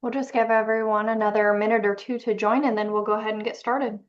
We'll just give everyone another minute or two to join and then we'll go ahead and get started.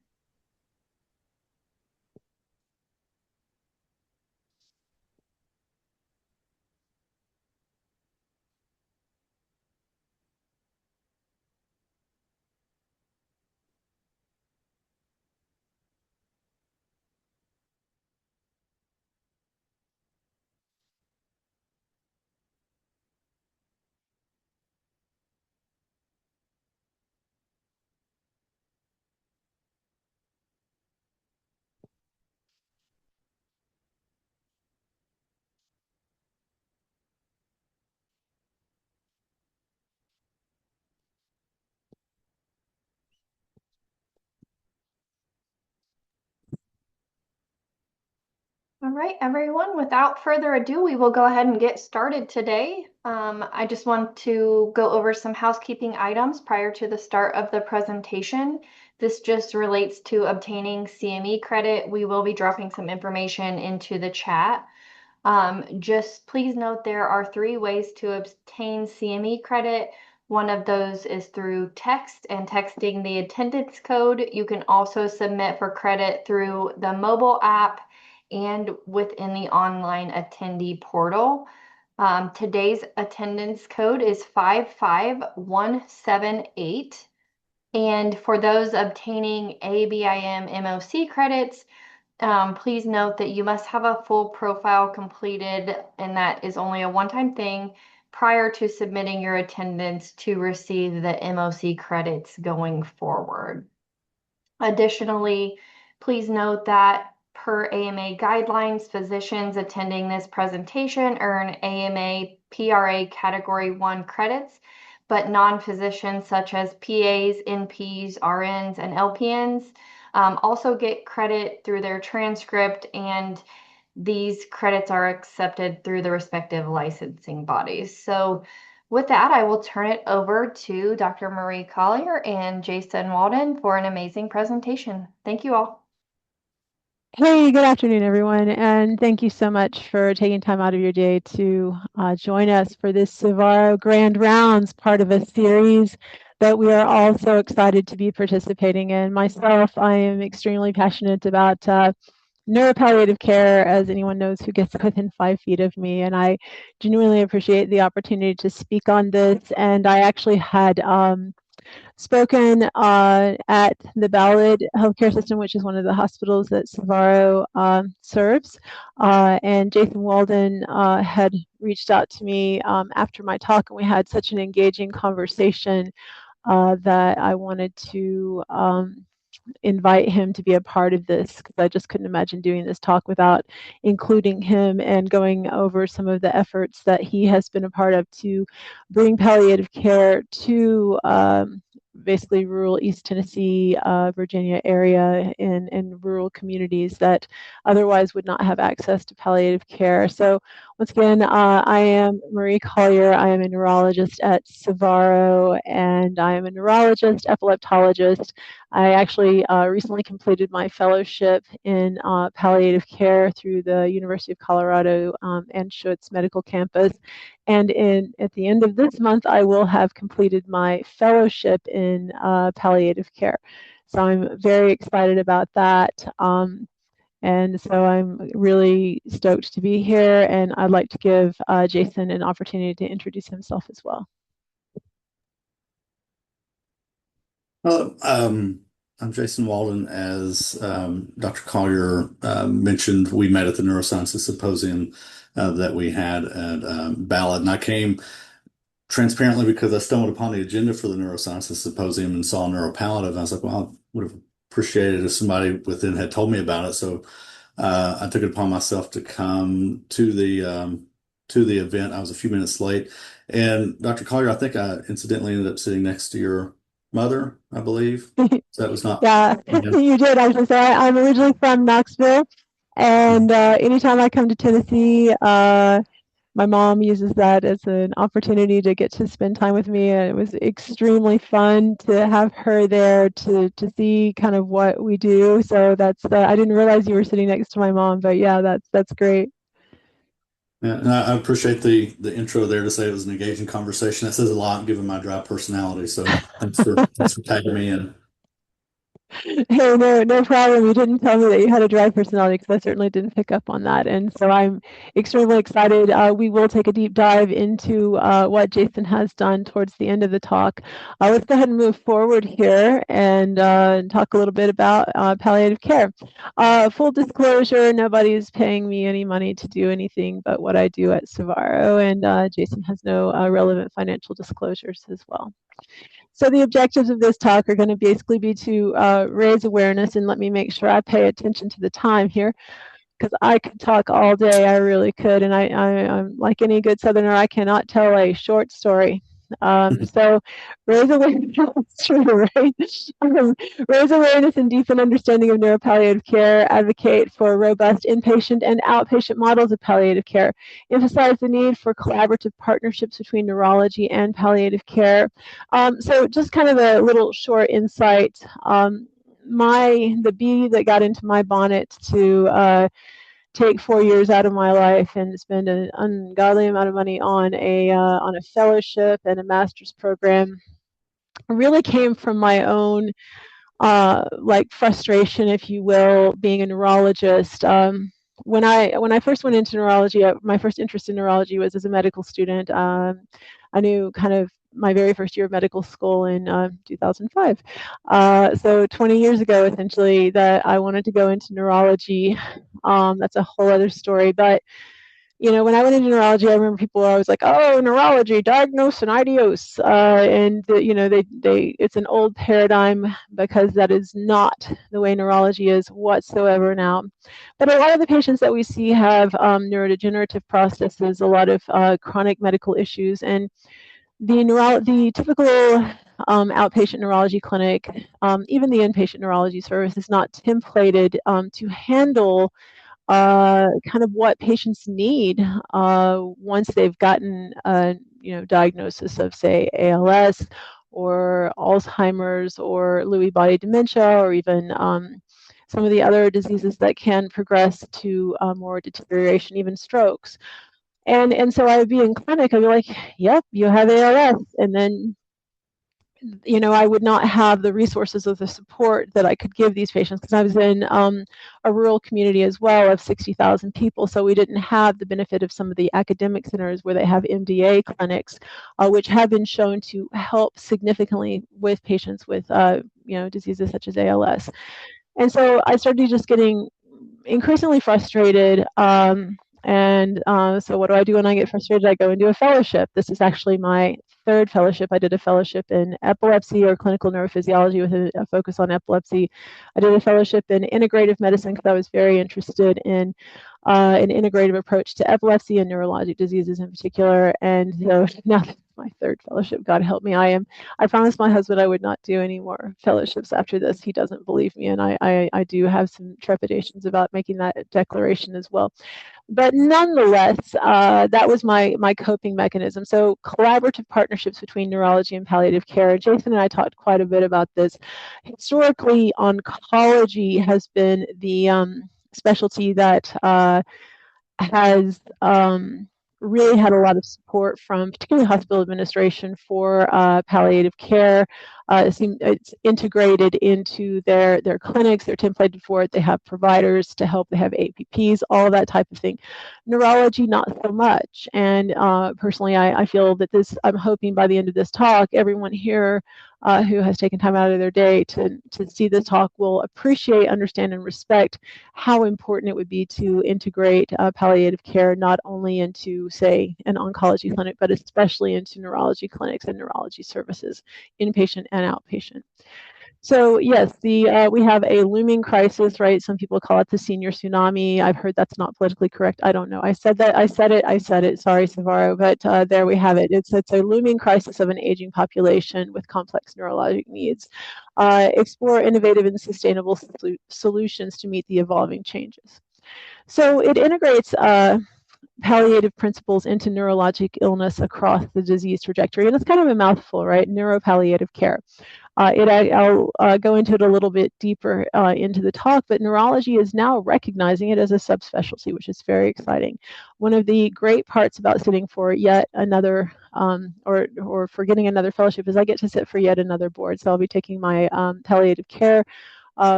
All right, everyone, without further ado, we will go ahead and get started today. I just want to go over some housekeeping items prior to the start of the presentation. This just relates to obtaining CME credit. We will be dropping some information into the chat. Just please note there are 3 ways to obtain CME credit. One of those is through text and texting the attendance code. You can also submit for credit through the mobile app and within the online attendee portal. Today's attendance code is 55178. And for those obtaining ABIM MOC credits, please note that you must have a full profile completed, and that is only a one-time thing prior to submitting your attendance to receive the MOC credits going forward. Additionally, please note that per AMA guidelines, physicians attending this presentation earn AMA PRA Category 1 credits, but non-physicians such as PAs, NPs, RNs, and LPNs also get credit through their transcript, and these credits are accepted through the respective licensing bodies. So with that, I will turn it over to Dr. Marie Collier and Jason Walden for an amazing presentation. Thank you all. Hey, good afternoon, everyone, and thank you so much for taking time out of your day to join us for this Savaro Grand Rounds, part of a series that we are all so excited to be participating in. Myself, I am extremely passionate about neuropalliative care, as anyone knows who gets within 5 feet of me, and I genuinely appreciate the opportunity to speak on this. And I actually had spoken at the Ballard Healthcare System, which is one of the hospitals that Savaro serves. And Jason Walden had reached out to me after my talk, and we had such an engaging conversation that I wanted to invite him to be a part of this, because I just couldn't imagine doing this talk without including him and going over some of the efforts that he has been a part of to bring palliative care to basically rural East Tennessee, Virginia area in rural communities that otherwise would not have access to palliative care. So once again, I am Marie Collier. I am a neurologist at Savaro, and I am a neurologist, epileptologist. I actually recently completed my fellowship in palliative care through the University of Colorado Anschutz Medical Campus. And at the end of this month, I will have completed my fellowship in palliative care. So I'm very excited about that. And so I'm really stoked to be here, and I'd like to give Jason an opportunity to introduce himself as well. Hello, I'm Jason Walden. As Dr. Collier mentioned, we met at the Neurosciences Symposium that we had at Ballard, and I came transparently because I stumbled upon the agenda for the Neurosciences Symposium and saw Neuropalliative, and I was like, well, I would have appreciated if somebody within had told me about it. So I took it upon myself to come to the event. I was a few minutes late, and Dr. Collier, I think I incidentally ended up sitting next to your mother, I believe. So that was not. Yeah, you did. I was going to say, I'm originally from Knoxville, and anytime I come to Tennessee, my mom uses that as an opportunity to get to spend time with me, and it was extremely fun to have her there to see kind of what we do. So that's I didn't realize you were sitting next to my mom, but yeah, that's great. Yeah, and I appreciate the intro there to say it was an engaging conversation. That says a lot given my dry personality. So thanks for tagging me in. Hey, no problem. You didn't tell me that you had a dry personality because I certainly didn't pick up on that. And so I'm extremely excited. We will take a deep dive into what Jason has done towards the end of the talk. Let's go ahead and move forward here and talk a little bit about palliative care. Full disclosure, nobody's paying me any money to do anything but what I do at Savaro, and Jason has no relevant financial disclosures as well. So the objectives of this talk are going to basically be to raise awareness, and let me make sure I pay attention to the time here, because I could talk all day. I really could, and I'm like any good Southerner, I cannot tell a short story. So raise awareness, true, right? Raise awareness and deepen understanding of neuropalliative care, advocate for robust inpatient and outpatient models of palliative care, emphasize the need for collaborative partnerships between neurology and palliative care. So just kind of a little short insight. The bee that got into my bonnet to take 4 years out of my life and spend an ungodly amount of money on a fellowship and a master's program really came from my own like frustration, if you will, being a neurologist. When I first went into neurology, my first interest in neurology was as a medical student. I knew kind of my very first year of medical school in 2005. So 20 years ago, essentially, that I wanted to go into neurology. That's a whole other story. But when I went into neurology, I remember people were always like, "Oh, neurology, diagnose and ideose," and it's an old paradigm because that is not the way neurology is whatsoever now. But a lot of the patients that we see have neurodegenerative processes, a lot of chronic medical issues, and the typical outpatient neurology clinic, even the inpatient neurology service, is not templated to handle kind of what patients need once they've gotten a diagnosis of, say, ALS or Alzheimer's or Lewy body dementia, or even some of the other diseases that can progress to more deterioration, even strokes. And so I would be in clinic, I'd be like, "Yep, you have ALS," and then I would not have the resources or the support that I could give these patients, because I was in a rural community as well of 60,000 people. So we didn't have the benefit of some of the academic centers where they have MDA clinics, which have been shown to help significantly with patients with diseases such as ALS. And so I started just getting increasingly frustrated. So what do I do when I get frustrated? I go and do a fellowship. This is actually my third fellowship. I did a fellowship in epilepsy or clinical neurophysiology with a focus on epilepsy. I did a fellowship in integrative medicine because I was very interested in an integrative approach to epilepsy and neurologic diseases in particular. And so now that's my third fellowship. God help me. I promised my husband I would not do any more fellowships after this. He doesn't believe me, and I do have some trepidations about making that declaration as well. But nonetheless, that was my coping mechanism. So collaborative partnerships between neurology and palliative care. Jason and I talked quite a bit about this. Historically, oncology has been the specialty that has really had a lot of support from particularly hospital administration for palliative care. It's integrated into their clinics. They're templated for it. They have providers to help. They have APPs, all of that type of thing. Neurology, not so much. And personally, I feel that I'm hoping by the end of this talk, everyone here who has taken time out of their day to see this talk will appreciate, understand, and respect how important it would be to integrate palliative care not only into, say, an oncology clinic, but especially into neurology clinics and neurology services, inpatient and outpatient. So yes, we have a looming crisis, right? Some people call it the senior tsunami. I've heard that's not politically correct. I don't know. I said it. Sorry, Savaro, but there we have it. It's a looming crisis of an aging population with complex neurologic needs. Explore innovative and sustainable solutions to meet the evolving changes. So it integrates palliative principles into neurologic illness across the disease trajectory. And it's kind of a mouthful, right? Neuropalliative care. I'll go into it a little bit deeper into the talk, but neurology is now recognizing it as a subspecialty, which is very exciting. One of the great parts about sitting for yet another, or for getting another fellowship, is I get to sit for yet another board. So I'll be taking my palliative care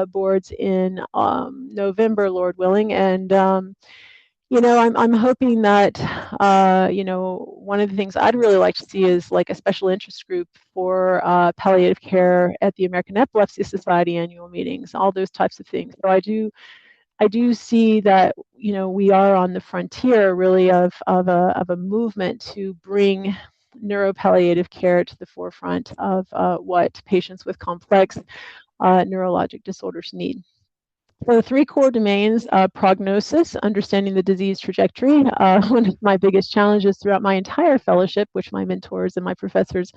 boards in November, Lord willing, and I'm hoping that, one of the things I'd really like to see is like a special interest group for palliative care at the American Epilepsy Society annual meetings, all those types of things. So I do see that, we are on the frontier really of a movement to bring neuropalliative care to the forefront of what patients with complex neurologic disorders need. So 3 core domains: prognosis, understanding the disease trajectory. One of my biggest challenges throughout my entire fellowship, which my mentors and my professors,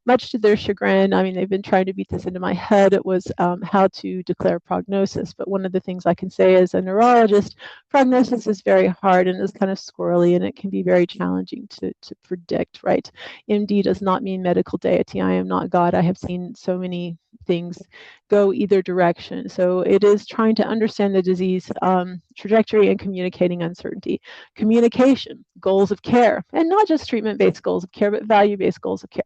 much to their chagrin, I mean, they've been trying to beat this into my head, it was how to declare prognosis. But one of the things I can say as a neurologist, prognosis is very hard and is kind of squirrely, and it can be very challenging to predict, right? MD does not mean medical deity. I am not God. I have seen so many things go either direction. So it is trying to understand the disease trajectory and communicating uncertainty. Communication, goals of care, and not just treatment-based goals of care, but value-based goals of care.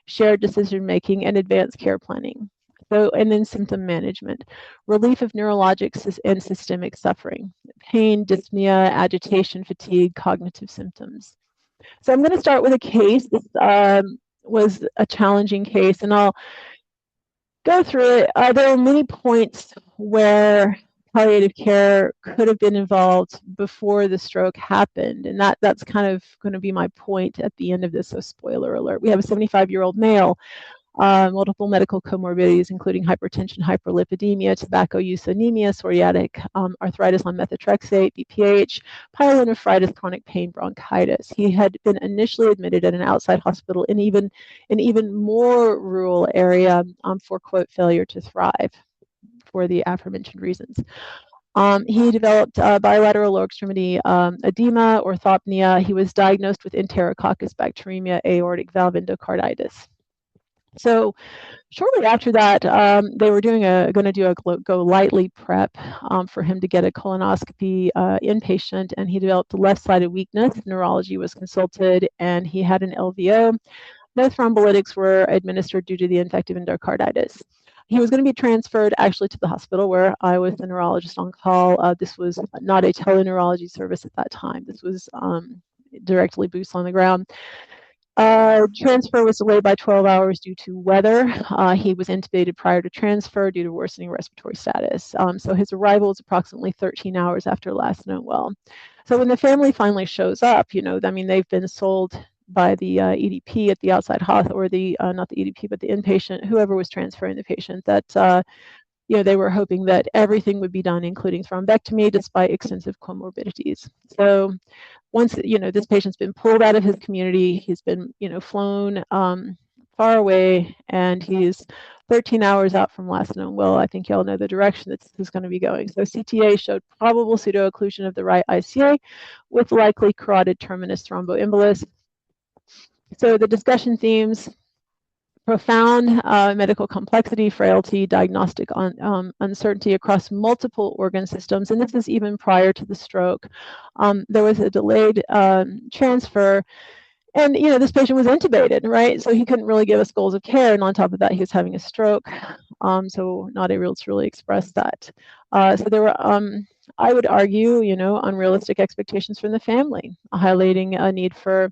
Shared decision making, and advanced care planning. So, and then symptom management, relief of neurologic and systemic suffering, pain, dyspnea, agitation, fatigue, cognitive symptoms. So I'm going to start with a case. This was a challenging case, and I'll go through it. There are many points where palliative care could have been involved before the stroke happened, and that's kind of going to be my point at the end of this. So spoiler alert: we have a 75-year-old male, multiple medical comorbidities, including hypertension, hyperlipidemia, tobacco use, anemia, psoriatic arthritis on methotrexate, BPH, pyelonephritis, chronic pain, bronchitis. He had been initially admitted at an outside hospital in an even more rural area for, quote, failure to thrive, for the aforementioned reasons. He developed bilateral lower extremity edema, orthopnea. He was diagnosed with enterococcus bacteremia, aortic valve endocarditis. So shortly after that, they were going to do a go lightly prep for him to get a colonoscopy inpatient, and he developed left-sided weakness. Neurology was consulted, and he had an LVO. No thrombolytics were administered due to the infective endocarditis. He was going to be transferred actually to the hospital where I was the neurologist on call. This was not a teleneurology service at that time. This was directly boots on the ground. Transfer was delayed by 12 hours due to weather. He was intubated prior to transfer due to worsening respiratory status. So his arrival was approximately 13 hours after last known well. So when the family finally shows up, I mean, they've been sold by the EDP at the outside hospital, or the not the EDP, but the inpatient, whoever was transferring the patient, that they were hoping that everything would be done, including thrombectomy, despite extensive comorbidities. So once this patient's been pulled out of his community, he's been flown far away, and he's 13 hours out from last known well. I think y'all know the direction that this is going to be going. So CTA showed probable pseudo-occlusion of the right ICA with likely carotid terminus thromboembolus. So the discussion themes: profound medical complexity, frailty, diagnostic uncertainty across multiple organ systems, and this is even prior to the stroke. There was a delayed transfer, and this patient was intubated, right? So he couldn't really give us goals of care, and on top of that, he was having a stroke. So not able to really express that. So there were, I would argue, unrealistic expectations from the family, highlighting a need for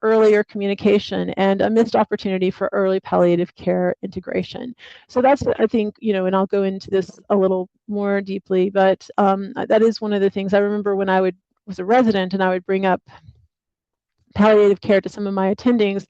earlier communication and a missed opportunity for early palliative care integration. So that's, I think, and I'll go into this a little more deeply, but that is one of the things I remember when I was a resident and I would bring up palliative care to some of my attendings.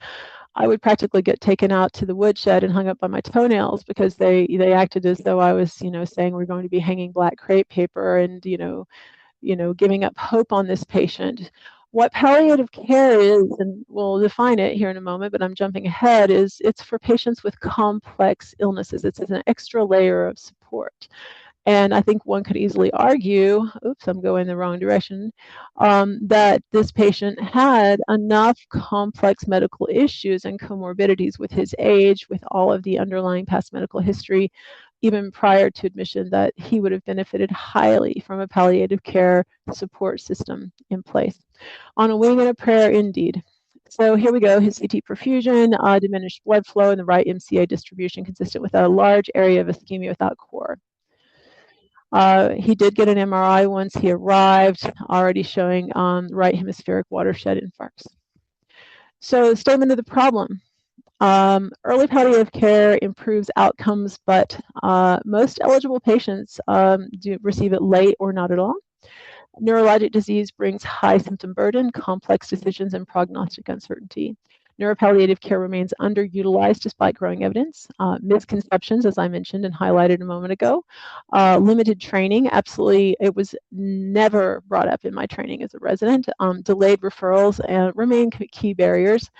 I would practically get taken out to the woodshed and hung up by my toenails because they acted as though I was, saying we're going to be hanging black crepe paper and, giving up hope on this patient. What palliative care is, and we'll define it here in a moment, but I'm jumping ahead, is it's for patients with complex illnesses. It's an extra layer of support. And I think one could easily argue, oops, I'm going the wrong direction, that this patient had enough complex medical issues and comorbidities with his age, with all of the underlying past medical history, even prior to admission, that he would have benefited highly from a palliative care support system in place. On a wing and a prayer, indeed. So here we go, his CT perfusion, diminished blood flow, and the right MCA distribution consistent with a large area of ischemia without core. He did get an MRI once he arrived, already showing right hemispheric watershed infarcts. So the statement of the problem. Early palliative care improves outcomes, but most eligible patients do receive it late or not at all. Neurologic disease brings high symptom burden, complex decisions, and prognostic uncertainty. Neuropalliative care remains underutilized despite growing evidence. Misconceptions, as I mentioned and highlighted a moment ago. Limited training, absolutely, it was never brought up in my training as a resident. Delayed referrals remain key barriers.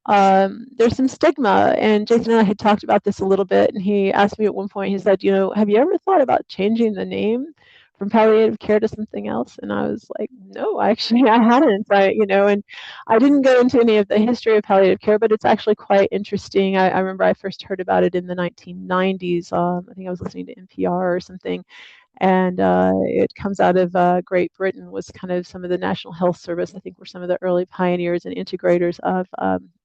There's some stigma, and Jason and I had talked about this a little bit, and he asked me at one point, he said, have you ever thought about changing the name from palliative care to something else? And I was like, no, actually I hadn't. And I didn't go into any of the history of palliative care, but it's actually quite interesting. I remember I first heard about it in the 1990s. I think I was listening to NPR or something. And it comes out of Great Britain, was kind of some of the National Health Service, I think, were some of the early pioneers and integrators of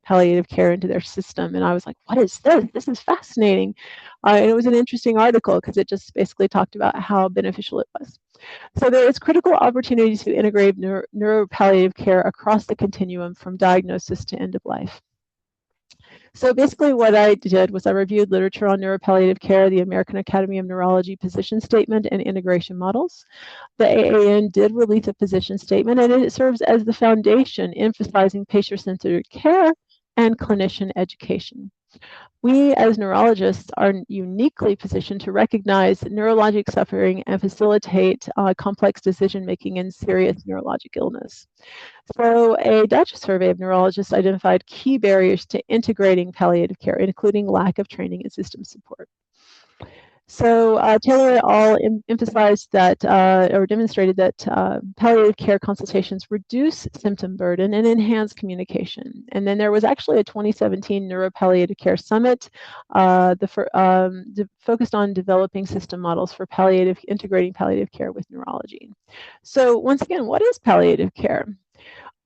palliative care into their system. And I was like, what is this? This is fascinating. And it was an interesting article because it just basically talked about how beneficial it was. So there is critical opportunities to integrate neuropalliative care across the continuum from diagnosis to end of life. So basically what I did was I reviewed literature on neuropalliative care, the American Academy of Neurology position statement, and integration models. The AAN did release a position statement, and it serves as the foundation, emphasizing patient-centered care and clinician education. We, as neurologists, are uniquely positioned to recognize neurologic suffering and facilitate complex decision-making in serious neurologic illness. So a Dutch survey of neurologists identified key barriers to integrating palliative care, including lack of training and system support. So Taylor et al. Emphasized that, or demonstrated that palliative care consultations reduce symptom burden and enhance communication. And then there was actually a 2017 Neuropalliative Care Summit focused on developing system models for integrating palliative care with neurology. So once again, what is palliative care?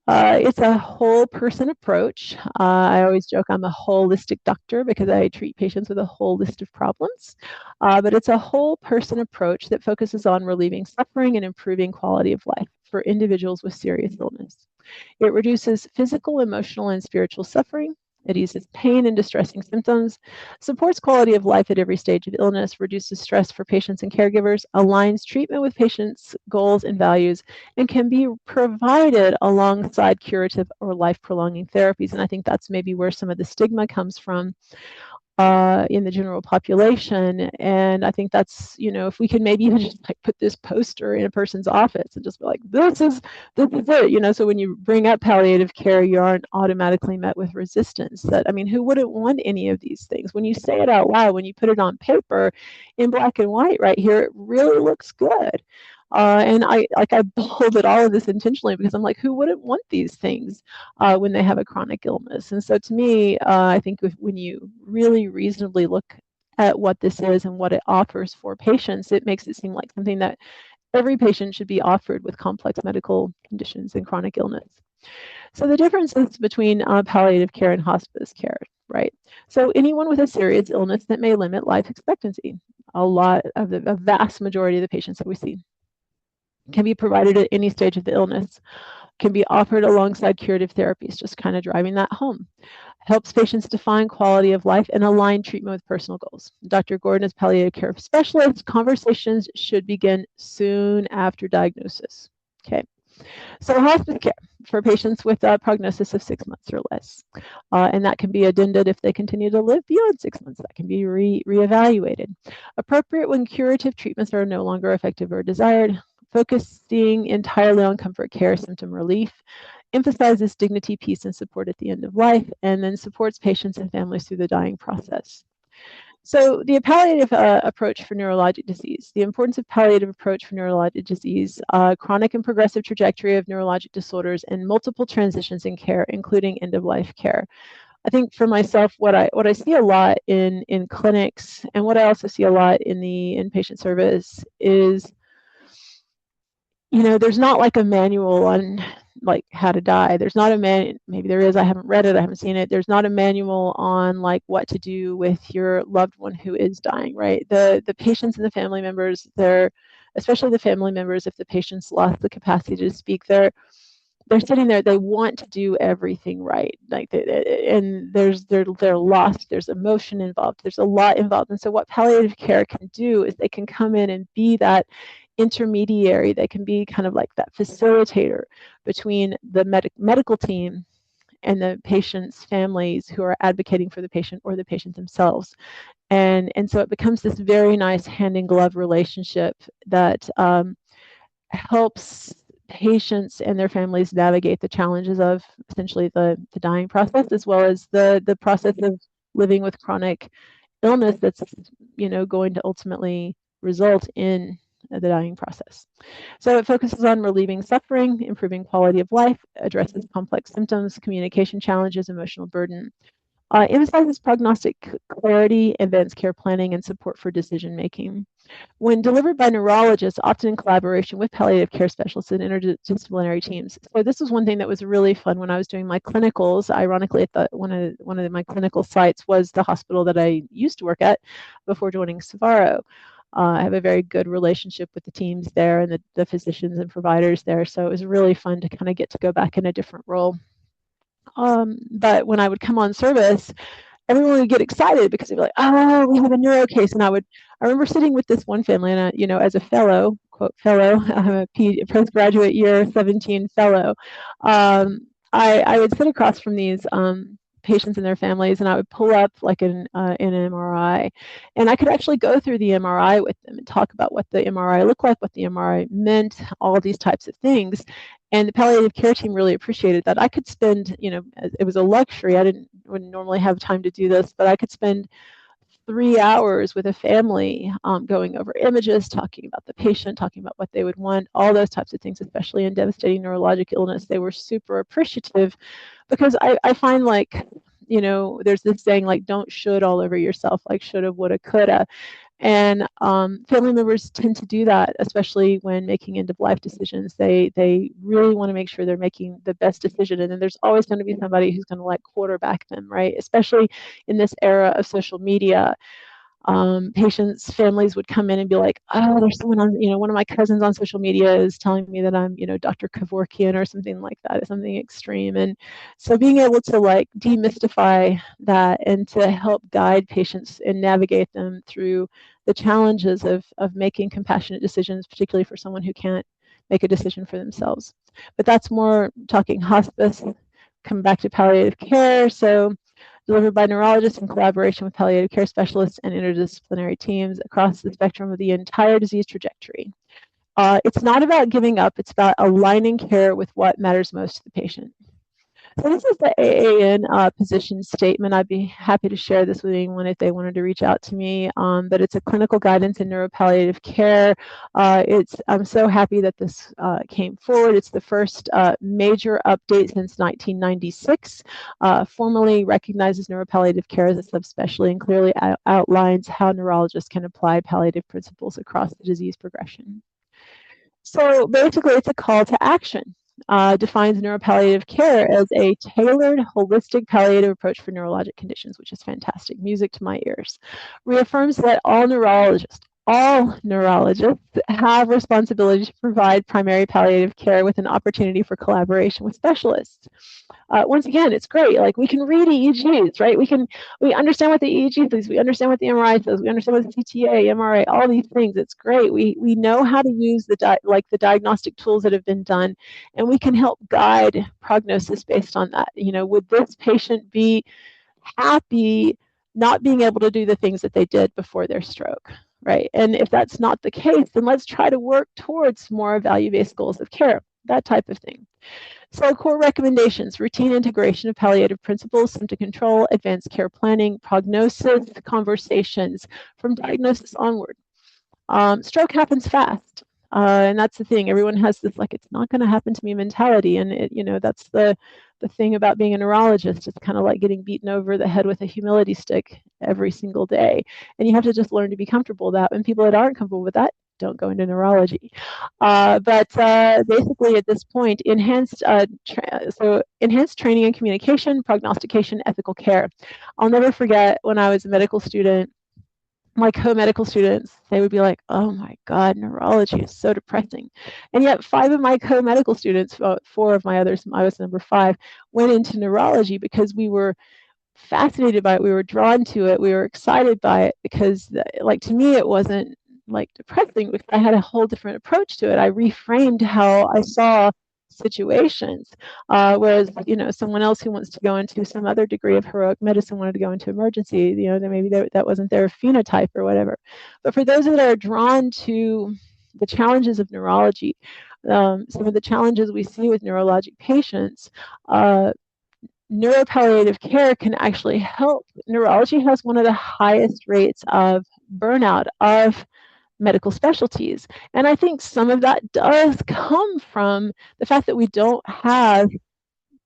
It's a whole person approach. I always joke I'm a holistic doctor because I treat patients with a whole list of problems. But it's a whole person approach that focuses on relieving suffering and improving quality of life for individuals with serious illness. It reduces physical, emotional, and spiritual suffering. It eases pain and distressing symptoms, supports quality of life at every stage of illness, reduces stress for patients and caregivers, aligns treatment with patients' goals and values, and can be provided alongside curative or life-prolonging therapies. And I think that's maybe where some of the stigma comes from in the general population. And I think that's, if we can maybe even just like put this poster in a person's office and just be like, this is it, so when you bring up palliative care, you aren't automatically met with resistance. Who wouldn't want any of these things? When you say it out loud, when you put it on paper in black and white right here, it really looks good. And I bolded all of this intentionally because I'm like, who wouldn't want these things when they have a chronic illness? And so to me, I think when you really reasonably look at what this is and what it offers for patients, it makes it seem like something that every patient should be offered with complex medical conditions and chronic illness. So the differences between palliative care and hospice care, right? So anyone with a serious illness that may limit life expectancy, a vast majority of the patients that we see, can be provided at any stage of the illness, can be offered alongside curative therapies, just kind of driving that home. Helps patients define quality of life and align treatment with personal goals. Dr. Gordon is palliative care specialist. Conversations should begin soon after diagnosis. Okay. So hospice care for patients with a prognosis of 6 months or less. And that can be addended if they continue to live beyond 6 months. That can be reevaluated. Appropriate when curative treatments are no longer effective or desired. Focusing entirely on comfort care, symptom relief, emphasizes dignity, peace, and support at the end of life, and then supports patients and families through the dying process. So the palliative approach for neurologic disease, the importance of palliative approach for neurologic disease, chronic and progressive trajectory of neurologic disorders, and multiple transitions in care, including end-of-life care. I think for myself, what I see a lot in clinics, and what I also see a lot in the inpatient service is, there's not like a manual on like how to die. There's not maybe there is, I haven't read it, I haven't seen it. There's not a manual on like what to do with your loved one who is dying, right? The patients and the family members, especially the family members, if the patient's lost the capacity to speak, they're sitting there, they want to do everything right, like and they're lost, there's emotion involved, there's a lot involved. And so what palliative care can do is they can come in and be that intermediary. They can be kind of like that facilitator between the medical team and the patient's families who are advocating for the patient or the patient themselves. And so it becomes this very nice hand in glove relationship that helps patients and their families navigate the challenges of essentially the dying process, as well as the process of living with chronic illness that's going to ultimately result in the dying process. So it focuses on relieving suffering, improving quality of life, addresses complex symptoms, communication challenges, emotional burden. Emphasizes prognostic clarity, advanced care planning, and support for decision making. When delivered by neurologists, often in collaboration with palliative care specialists and interdisciplinary teams. So this was one thing that was really fun when I was doing my clinicals. Ironically, one of my clinical sites was the hospital that I used to work at before joining Savaro. I have a very good relationship with the teams there and the physicians and providers there. So it was really fun to kind of get to go back in a different role. But when I would come on service, everyone would get excited because they'd be like, "Oh, we have a neuro case." And I remember sitting with this one family, and as a fellow, quote fellow, I'm a postgraduate year 17 fellow. I would sit across from these patients and their families, and I would pull up like an MRI, and I could actually go through the MRI with them and talk about what the MRI looked like, what the MRI meant, all these types of things. And the palliative care team really appreciated that. I could spend, it was a luxury. Wouldn't normally have time to do this, but I could spend 3 hours with a family going over images, talking about the patient, talking about what they would want, all those types of things, especially in devastating neurologic illness. They were super appreciative because I find like, there's this saying like, don't should all over yourself, like shoulda, woulda, coulda. And family members tend to do that, especially when making end-of-life decisions. They really want to make sure they're making the best decision. And then there's always going to be somebody who's going to like quarterback them, right? Especially in this era of social media. Patients' families would come in and be like, "Oh, there's someone on, one of my cousins on social media is telling me that I'm, Dr. Kevorkian or something like that, something extreme." And so being able to like demystify that and to help guide patients and navigate them through the challenges of making compassionate decisions, particularly for someone who can't make a decision for themselves. But that's more talking hospice. Come back to palliative care. So delivered by neurologists in collaboration with palliative care specialists and interdisciplinary teams across the spectrum of the entire disease trajectory. It's not about giving up, it's about aligning care with what matters most to the patient. So this is the AAN position statement. I'd be happy to share this with anyone if they wanted to reach out to me, but it's a clinical guidance in neuropalliative care. I'm so happy that this came forward. It's the first major update since 1996, formally recognizes neuropalliative care as a subspecialty and clearly outlines how neurologists can apply palliative principles across the disease progression. So basically, it's a call to action. Defines neuropalliative care as a tailored, holistic palliative approach for neurologic conditions, which is fantastic. Music to my ears. Reaffirms that all neurologists have responsibility to provide primary palliative care with an opportunity for collaboration with specialists. Once again, it's great. Like we can read EEGs, right? We understand what the EEG says. We understand what the MRI says. We understand what the CTA, MRA, all these things. It's great. We know how to use the diagnostic tools that have been done, and we can help guide prognosis based on that. Would this patient be happy not being able to do the things that they did before their stroke, right? And if that's not the case, then let's try to work towards more value-based goals of care. that type of thing. So core recommendations: routine integration of palliative principles, symptom control, advanced care planning, prognosis, conversations from diagnosis onward. Stroke happens fast. And that's the thing. Everyone has this like, it's not going to happen to me mentality. And that's the thing about being a neurologist. It's kind of like getting beaten over the head with a humility stick every single day. And you have to just learn to be comfortable with that. And people that aren't comfortable with that don't go into neurology. But basically at this point, enhanced training and communication, prognostication, ethical care. I'll never forget when I was a medical student, my co-medical students, they would be like, oh my God, neurology is so depressing. And yet 5 of my co-medical students, 4 of my others, I was number 5, went into neurology because we were fascinated by it. We were drawn to it. We were excited by it because, like, to me, it wasn't like depressing because I had a whole different approach to it. I reframed how I saw situations, whereas someone else who wants to go into some other degree of heroic medicine wanted to go into emergency. Maybe that wasn't their phenotype or whatever. But for those that are drawn to the challenges of neurology, some of the challenges we see with neurologic patients, neuropalliative care can actually help. Neurology has one of the highest rates of burnout of medical specialties. And I think some of that does come from the fact that we don't have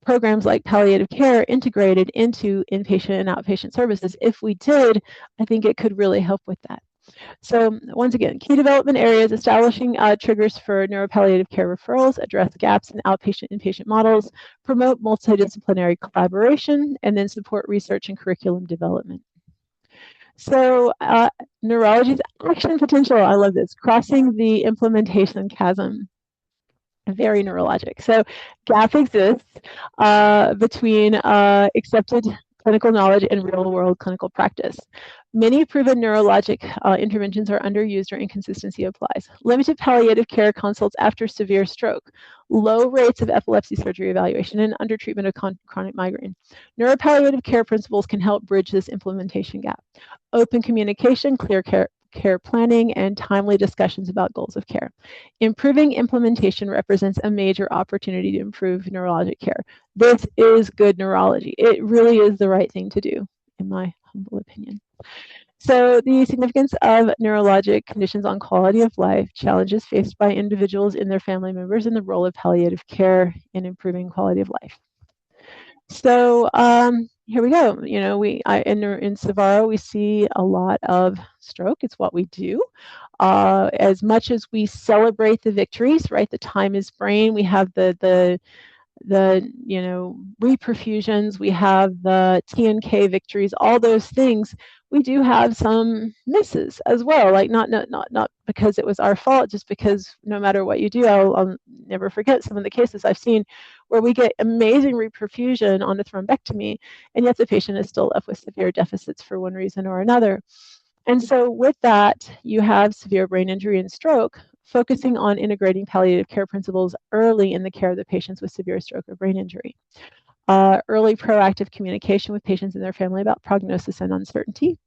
programs like palliative care integrated into inpatient and outpatient services. If we did, I think it could really help with that. So once again, key development areas: establishing triggers for neuropalliative care referrals, address gaps in outpatient-inpatient models, promote multidisciplinary collaboration, and then support research and curriculum development. So neurology's action potential, I love this, crossing the implementation chasm. Very neurologic. So gap exists between accepted clinical knowledge and real-world clinical practice. Many proven neurologic interventions are underused or inconsistency applies. Limited palliative care consults after severe stroke. Low rates of epilepsy surgery evaluation and undertreatment of chronic migraine. Neuropalliative care principles can help bridge this implementation gap. Open communication, clear care planning, and timely discussions about goals of care. Improving implementation represents a major opportunity to improve neurologic care. This is good neurology. It really is the right thing to do, in my humble opinion. So the significance of neurologic conditions on quality of life, challenges faced by individuals and their family members, and the role of palliative care in improving quality of life. So here we go. In Savaro, we see a lot of stroke. It's what we do. As much as we celebrate the victories, right? The time is brain. We have the reperfusions. We have the TNK victories. All those things. We do have some misses as well. Like not because it was our fault, just because no matter what you do, I'll never forget some of the cases I've seen where we get amazing reperfusion on a thrombectomy, and yet the patient is still left with severe deficits for one reason or another. And so with that, you have severe brain injury and stroke, focusing on integrating palliative care principles early in the care of the patients with severe stroke or brain injury. Early proactive communication with patients and their family about prognosis and uncertainty.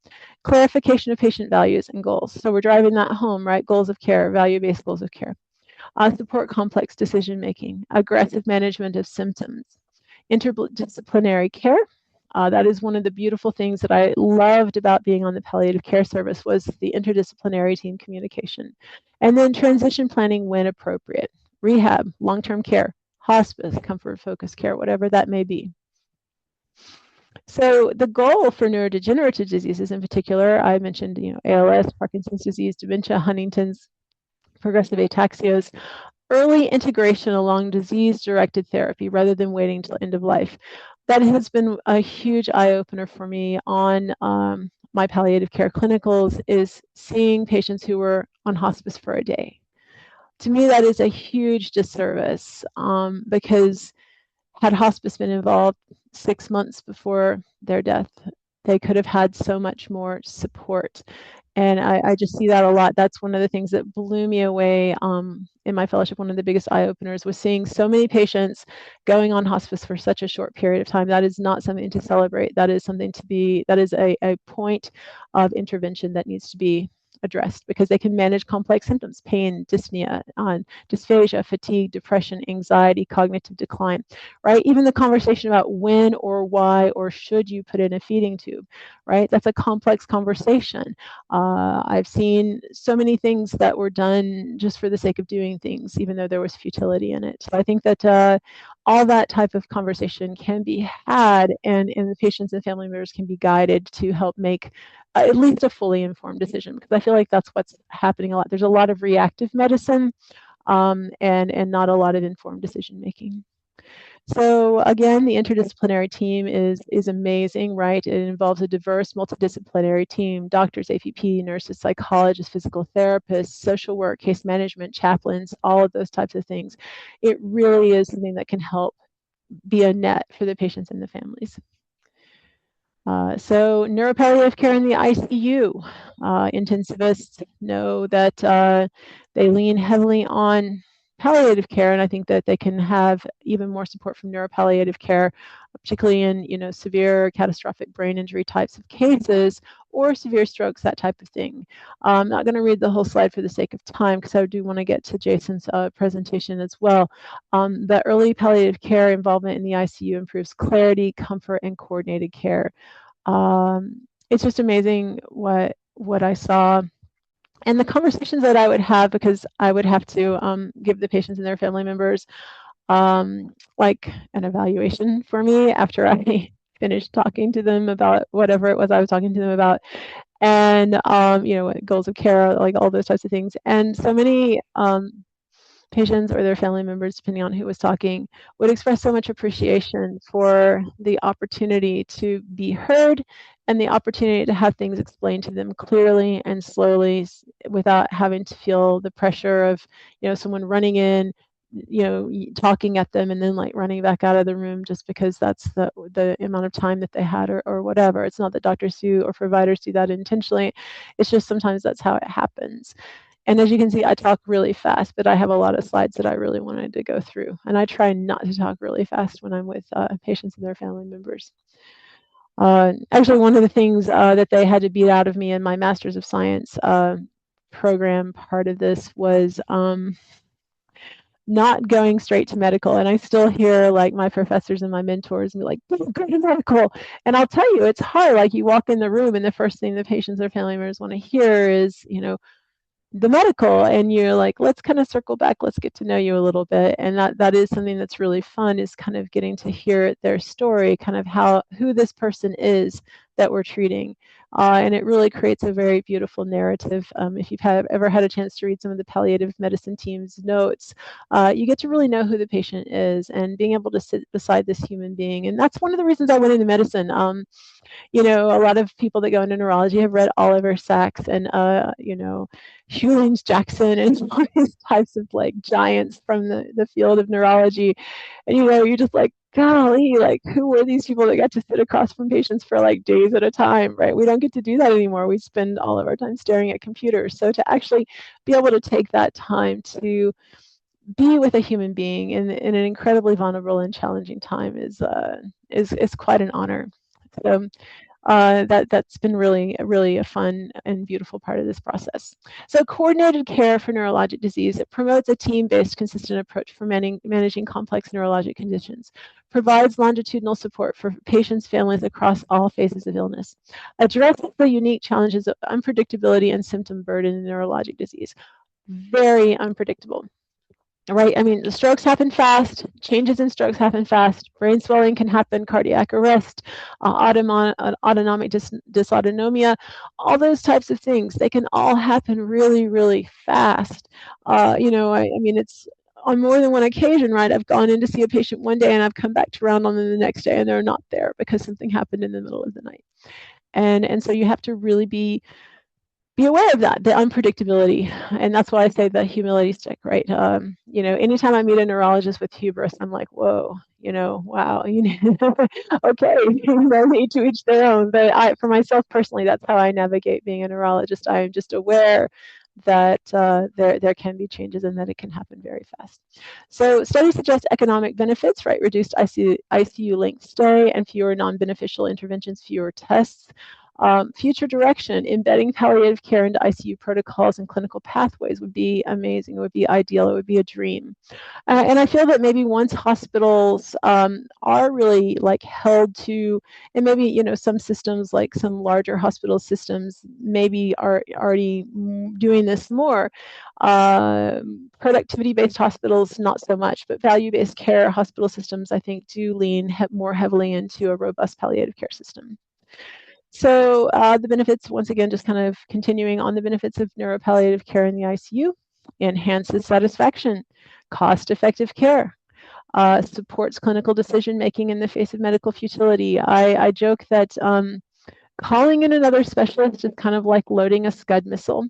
Clarification of patient values and goals. So we're driving that home, right? Goals of care, value-based goals of care. Support complex decision-making. Aggressive management of symptoms. Interdisciplinary care. That is one of the beautiful things that I loved about being on the palliative care service, was the interdisciplinary team communication. And then transition planning when appropriate. Rehab, long-term care, hospice, comfort-focused care, whatever that may be. So the goal for neurodegenerative diseases in particular, I mentioned, ALS, Parkinson's disease, dementia, Huntington's, progressive ataxias, early integration along disease-directed therapy rather than waiting till end of life. That has been a huge eye-opener for me on my palliative care clinicals, is seeing patients who were on hospice for a day. To me, that is a huge disservice because had hospice been involved 6 months before their death, they could have had so much more support. And I just see that a lot. That's one of the things that blew me away in my fellowship. One of the biggest eye-openers was seeing so many patients going on hospice for such a short period of time. That is not something to celebrate. That is something to be, that is a point of intervention that needs to be addressed because they can manage complex symptoms, pain, dyspnea, dysphagia, fatigue, depression, anxiety, cognitive decline, right? Even the conversation about when or why or should you put in a feeding tube, right? That's a complex conversation. I've seen so many things that were done just for the sake of doing things, even though there was futility in it. So I think that all that type of conversation can be had, and the patients and family members can be guided to help make at least a fully informed decision, because I feel like that's what's happening a lot. There's a lot of reactive medicine and not a lot of informed decision making. So again, the interdisciplinary team is amazing, right? It involves a diverse, multidisciplinary team: doctors, APP, nurses, psychologists, physical therapists, social work, case management, chaplains, all of those types of things. It really is something that can help be a net for the patients and the families. So neuropalliative care in the ICU. Intensivists know that they lean heavily on palliative care, and I think that they can have even more support from neuropalliative care, particularly in severe catastrophic brain injury types of cases or severe strokes, that type of thing. I'm not going to read the whole slide for the sake of time, because I do want to get to Jason's presentation as well. But early palliative care involvement in the ICU improves clarity, comfort, and coordinated care. It's just amazing what I saw and the conversations that I would have, because I would have to give the patients and their family members like an evaluation for me after I finished talking to them about whatever it was I was talking to them about, and goals of care, like all those types of things. And so many patients or their family members, depending on who was talking, would express so much appreciation for the opportunity to be heard and the opportunity to have things explained to them clearly and slowly, without having to feel the pressure of someone running in, talking at them and then like running back out of the room just because that's the amount of time that they had, or whatever. It's not that doctors do or providers do that intentionally. It's just sometimes that's how it happens. And as you can see, I talk really fast, but I have a lot of slides that I really wanted to go through. And I try not to talk really fast when I'm with patients and their family members. Actually, one of the things that they had to beat out of me in my Master's of Science program, part of this was not going straight to medical. And I still hear like my professors and my mentors be like, don't go to medical. And I'll tell you, it's hard. Like, you walk in the room and the first thing the patients or family members want to hear is, the medical, and you're like, let's kind of circle back, let's get to know you a little bit. And that is something that's really fun, is kind of getting to hear their story, kind of who this person is that we're treating. And it really creates a very beautiful narrative. If you've ever had a chance to read some of the palliative medicine team's notes, you get to really know who the patient is, and being able to sit beside this human being. And that's one of the reasons I went into medicine. A lot of people that go into neurology have read Oliver Sacks and Hewlings Jackson and all these types of like giants from the field of neurology. And you're just like, golly, like, who were these people that got to sit across from patients for like days at a time, right? We don't get to do that anymore. We spend all of our time staring at computers. So to actually be able to take that time to be with a human being in an incredibly vulnerable and challenging time is quite an honor. So that's been really a fun and beautiful part of this process. So coordinated care for neurologic disease, it promotes a team-based, consistent approach for managing complex neurologic conditions, provides longitudinal support for patients' families across all phases of illness, addresses the unique challenges of unpredictability and symptom burden in neurologic disease. Very unpredictable. Right? I mean, the strokes happen fast, changes in strokes happen fast, brain swelling can happen, cardiac arrest, autonomic dysautonomia, all those types of things, they can all happen really, really fast. I mean, it's on more than one occasion, right? I've gone in to see a patient one day and I've come back to round on them the next day and they're not there because something happened in the middle of the night. And so you have to really be aware of that, the unpredictability. And that's why I say the humility stick, right? Anytime I meet a neurologist with hubris, I'm like, whoa, wow, okay, to each their own. But for myself personally, that's how I navigate being a neurologist. I am just aware that there can be changes and that it can happen very fast. So studies suggest economic benefits, right? Reduced ICU length stay and fewer non-beneficial interventions, fewer tests. Future direction, embedding palliative care into ICU protocols and clinical pathways would be amazing. It would be ideal. It would be a dream. And I feel that maybe once hospitals are really like held to, and maybe, you know, some systems like some larger hospital systems maybe are already doing this more. Productivity-based hospitals, not so much, but value-based care hospital systems, I think, do lean more heavily into a robust palliative care system. So the benefits, once again, just kind of continuing on the benefits of neuropalliative care in the ICU, enhances satisfaction, cost-effective care, supports clinical decision-making in the face of medical futility. I joke that calling in another specialist is kind of like loading a Scud missile.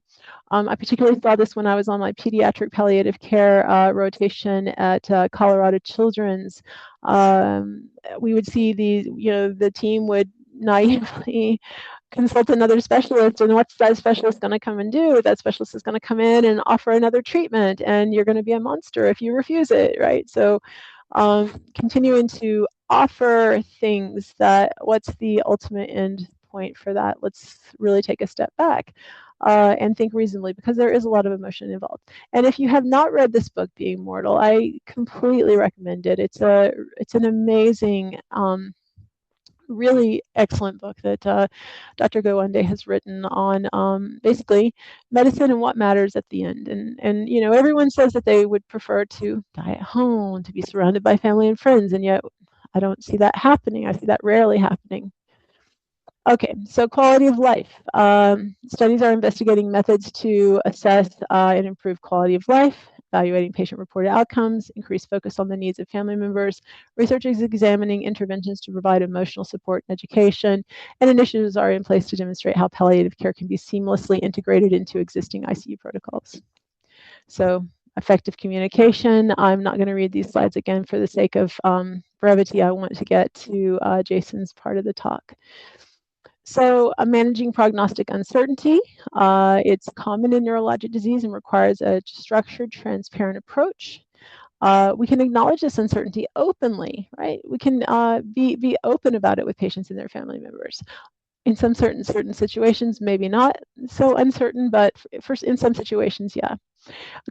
I particularly saw this when I was on my pediatric palliative care rotation at Colorado Children's. We would see the team would naively consult another specialist, and what's that specialist going to come and do? That specialist is going to come in and offer another treatment, and you're going to be a monster if you refuse it, right? So continuing to offer things that, what's the ultimate end point for that? Let's really take a step back and think reasonably, because there is a lot of emotion involved. And if you have not read this book, Being Mortal, I completely recommend it. It's an amazing really excellent book that Dr. Gowande has written on basically medicine and what matters at the end. And you know, everyone says that they would prefer to die at home, to be surrounded by family and friends, and yet I don't see that happening. I see that rarely happening. Okay, so quality of life. Studies are investigating methods to assess and improve quality of life, evaluating patient-reported outcomes, increased focus on the needs of family members. Research is examining interventions to provide emotional support and education, and initiatives are in place to demonstrate how palliative care can be seamlessly integrated into existing ICU protocols. So effective communication. I'm not going to read these slides again for the sake of brevity. I want to get to Jason's part of the talk. So managing prognostic uncertainty, it's common in neurologic disease and requires a structured, transparent approach. We can acknowledge this uncertainty openly, right? We can be open about it with patients and their family members. In some certain situations, maybe not so uncertain, but in some situations, yeah.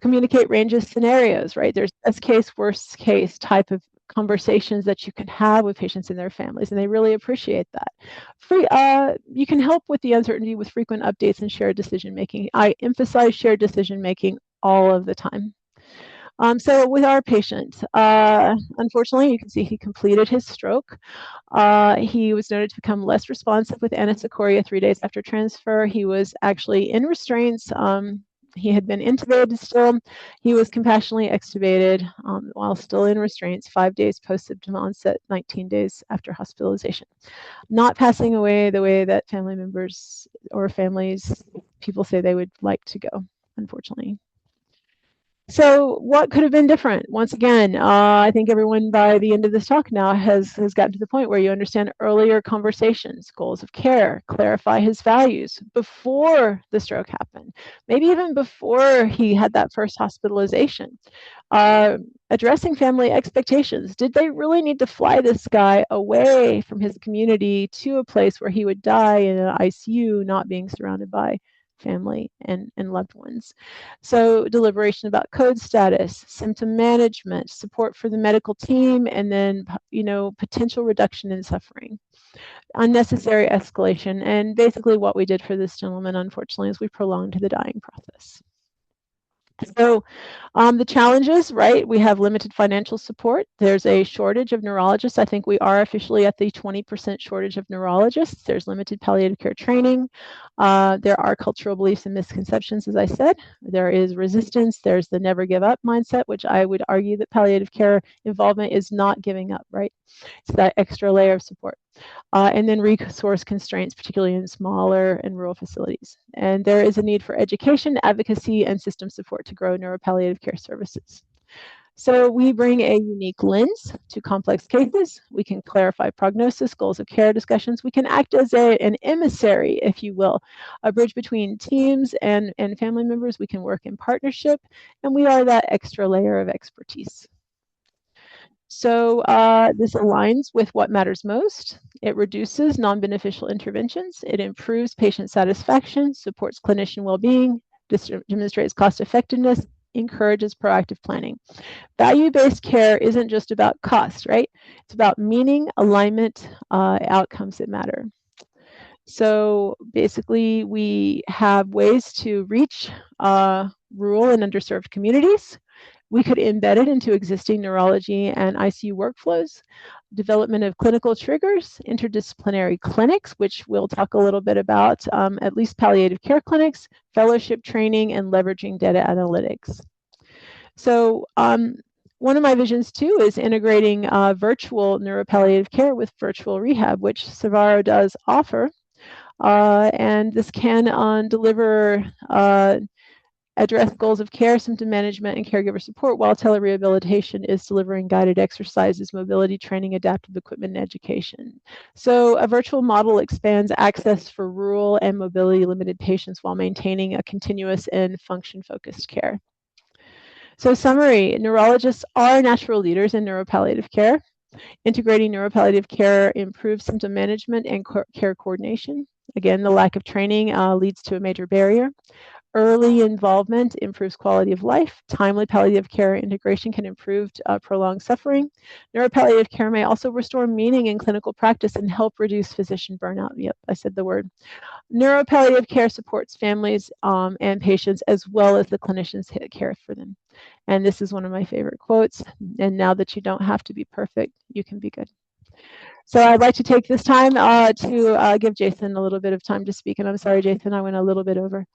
Communicate range of scenarios, right? There's best case, worst case type of conversations that you can have with patients and their families, and they really appreciate that. You can help with the uncertainty with frequent updates and shared decision making. I emphasize shared decision making all of the time. So with our patient, unfortunately, you can see he completed his stroke. He was noted to become less responsive with anisocoria 3 days after transfer. He was actually in restraints. He had been intubated still. He was compassionately extubated while still in restraints 5 days post-symptom onset, 19 days after hospitalization. Not passing away the way that family members or families, people say they would like to go, unfortunately. So what could have been different? Once again, I think everyone by the end of this talk now has gotten to the point where you understand earlier conversations, goals of care, clarify his values before the stroke happened, maybe even before he had that first hospitalization. Addressing family expectations. Did they really need to fly this guy away from his community to a place where he would die in an ICU, not being surrounded by family and loved ones? So deliberation about code status, symptom management, support for the medical team, and then, you know, potential reduction in suffering. Unnecessary escalation. And basically what we did for this gentleman, unfortunately, is we prolonged the dying process. So the challenges, right? We have limited financial support. There's a shortage of neurologists. I think we are officially at the 20% shortage of neurologists. There's limited palliative care training. There are cultural beliefs and misconceptions, as I said. There is resistance. There's the never give up mindset, which I would argue that palliative care involvement is not giving up, right? It's that extra layer of support. And then resource constraints, particularly in smaller and rural facilities. And there is a need for education, advocacy, and system support to grow neuropalliative care services. So we bring a unique lens to complex cases. We can clarify prognosis, goals of care discussions. We can act as an emissary, if you will, a bridge between teams and family members. We can work in partnership, and we are that extra layer of expertise. So this aligns with what matters most. It reduces non-beneficial interventions. It improves patient satisfaction, supports clinician well-being, demonstrates cost effectiveness, encourages proactive planning. Value-based care isn't just about cost, right? It's about meaning, alignment, outcomes that matter. So basically, we have ways to reach rural and underserved communities. We could embed it into existing neurology and ICU workflows, development of clinical triggers, interdisciplinary clinics, which we'll talk a little bit about, at least palliative care clinics, fellowship training, and leveraging data analytics. So one of my visions too is integrating virtual neuropalliative care with virtual rehab, which Savaro does offer. And this can deliver address goals of care, symptom management, and caregiver support, while telerehabilitation is delivering guided exercises, mobility training, adaptive equipment, and education. So a virtual model expands access for rural and mobility limited patients while maintaining a continuous and function-focused care. So summary, neurologists are natural leaders in neuropalliative care. Integrating neuropalliative care improves symptom management and care coordination. Again, the lack of training leads to a major barrier. Early involvement improves quality of life. Timely palliative care integration can improve prolonged suffering. Neuropalliative care may also restore meaning in clinical practice and help reduce physician burnout. Yep, I said the word. Neuropalliative care supports families and patients as well as the clinicians who care for them. And this is one of my favorite quotes. And now that you don't have to be perfect, you can be good. So I'd like to take this time to give Jason a little bit of time to speak. And I'm sorry, Jason, I went a little bit over.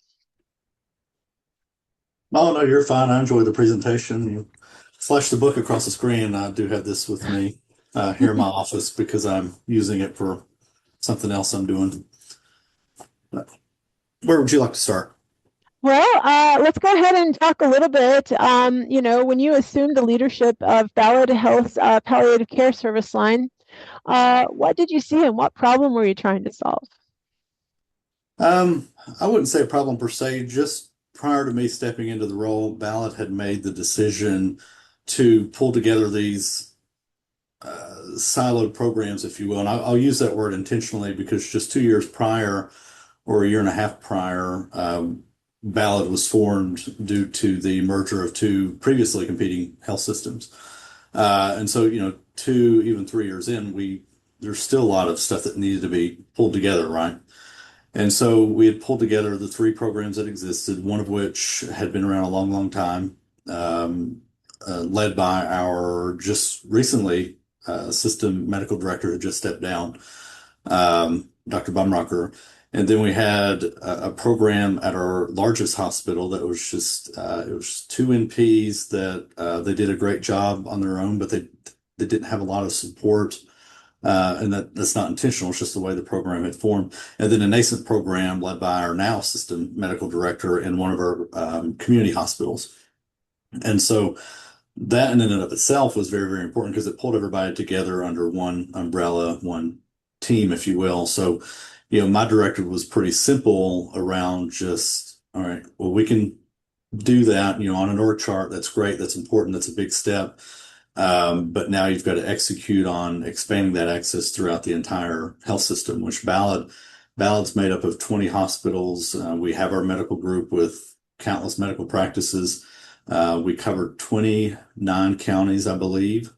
Oh, no, you're fine. I enjoyed the presentation. You flashed the book across the screen. I do have this with me here in my office because I'm using it for something else I'm doing. But where would you like to start? Well, let's go ahead and talk a little bit. You know, when you assumed the leadership of Ballad Health's palliative care service line, what did you see and what problem were you trying to solve? I wouldn't say a problem per se. Just prior to me stepping into the role, Ballot had made the decision to pull together these siloed programs, if you will. And I'll use that word intentionally because just 2 years prior, or a year and a half prior, Ballot was formed due to the merger of two previously competing health systems. And so, even 3 years in, there's still a lot of stuff that needed to be pulled together, right? And so we had pulled together the three programs that existed, one of which had been around a long, long time, led by our just recently system medical director who just stepped down, Dr. Bumrocker. And then we had a program at our largest hospital that was just it was two NPs that they did a great job on their own, but they didn't have a lot of support. And that's not intentional. It's just the way the program had formed. And then a nascent program led by our now system medical director in one of our community hospitals. And so that in and of itself was very, very important because it pulled everybody together under one umbrella, one team, if you will. So, my directive was pretty simple around just, all right, well, we can do that, on an org chart. That's great. That's important. That's a big step. But now you've got to execute on expanding that access throughout the entire health system, which Ballad's made up of 20 hospitals. We have our medical group with countless medical practices. We covered 29 counties, I believe,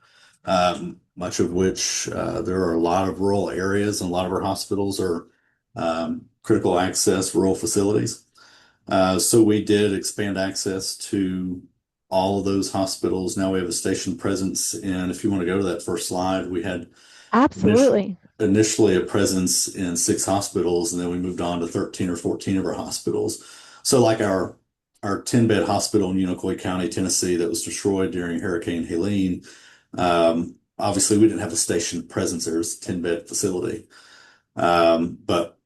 much of which there are a lot of rural areas, and a lot of our hospitals are critical access rural facilities. So we did expand access to all of those hospitals. Now we have a station presence in, if you want to go to that first slide, we had Absolutely. initially a presence in 6 hospitals, and then we moved on to 13 or 14 of our hospitals. So like our 10-bed hospital in Unicoi County, Tennessee, that was destroyed during Hurricane Helene. Obviously, we didn't have a station presence there. It's a 10-bed facility. But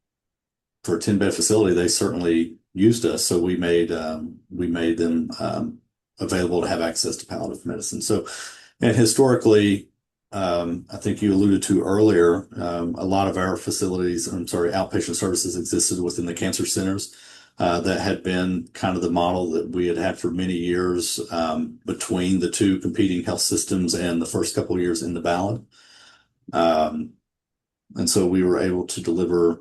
for a 10-bed facility, they certainly used us. So we made them available to have access to palliative medicine. So, and historically, I think you alluded to earlier, a lot of our facilities, outpatient services existed within the cancer centers. That had been kind of the model that we had had for many years between the two competing health systems and the first couple of years in the ballot. Um, and so we were able to deliver,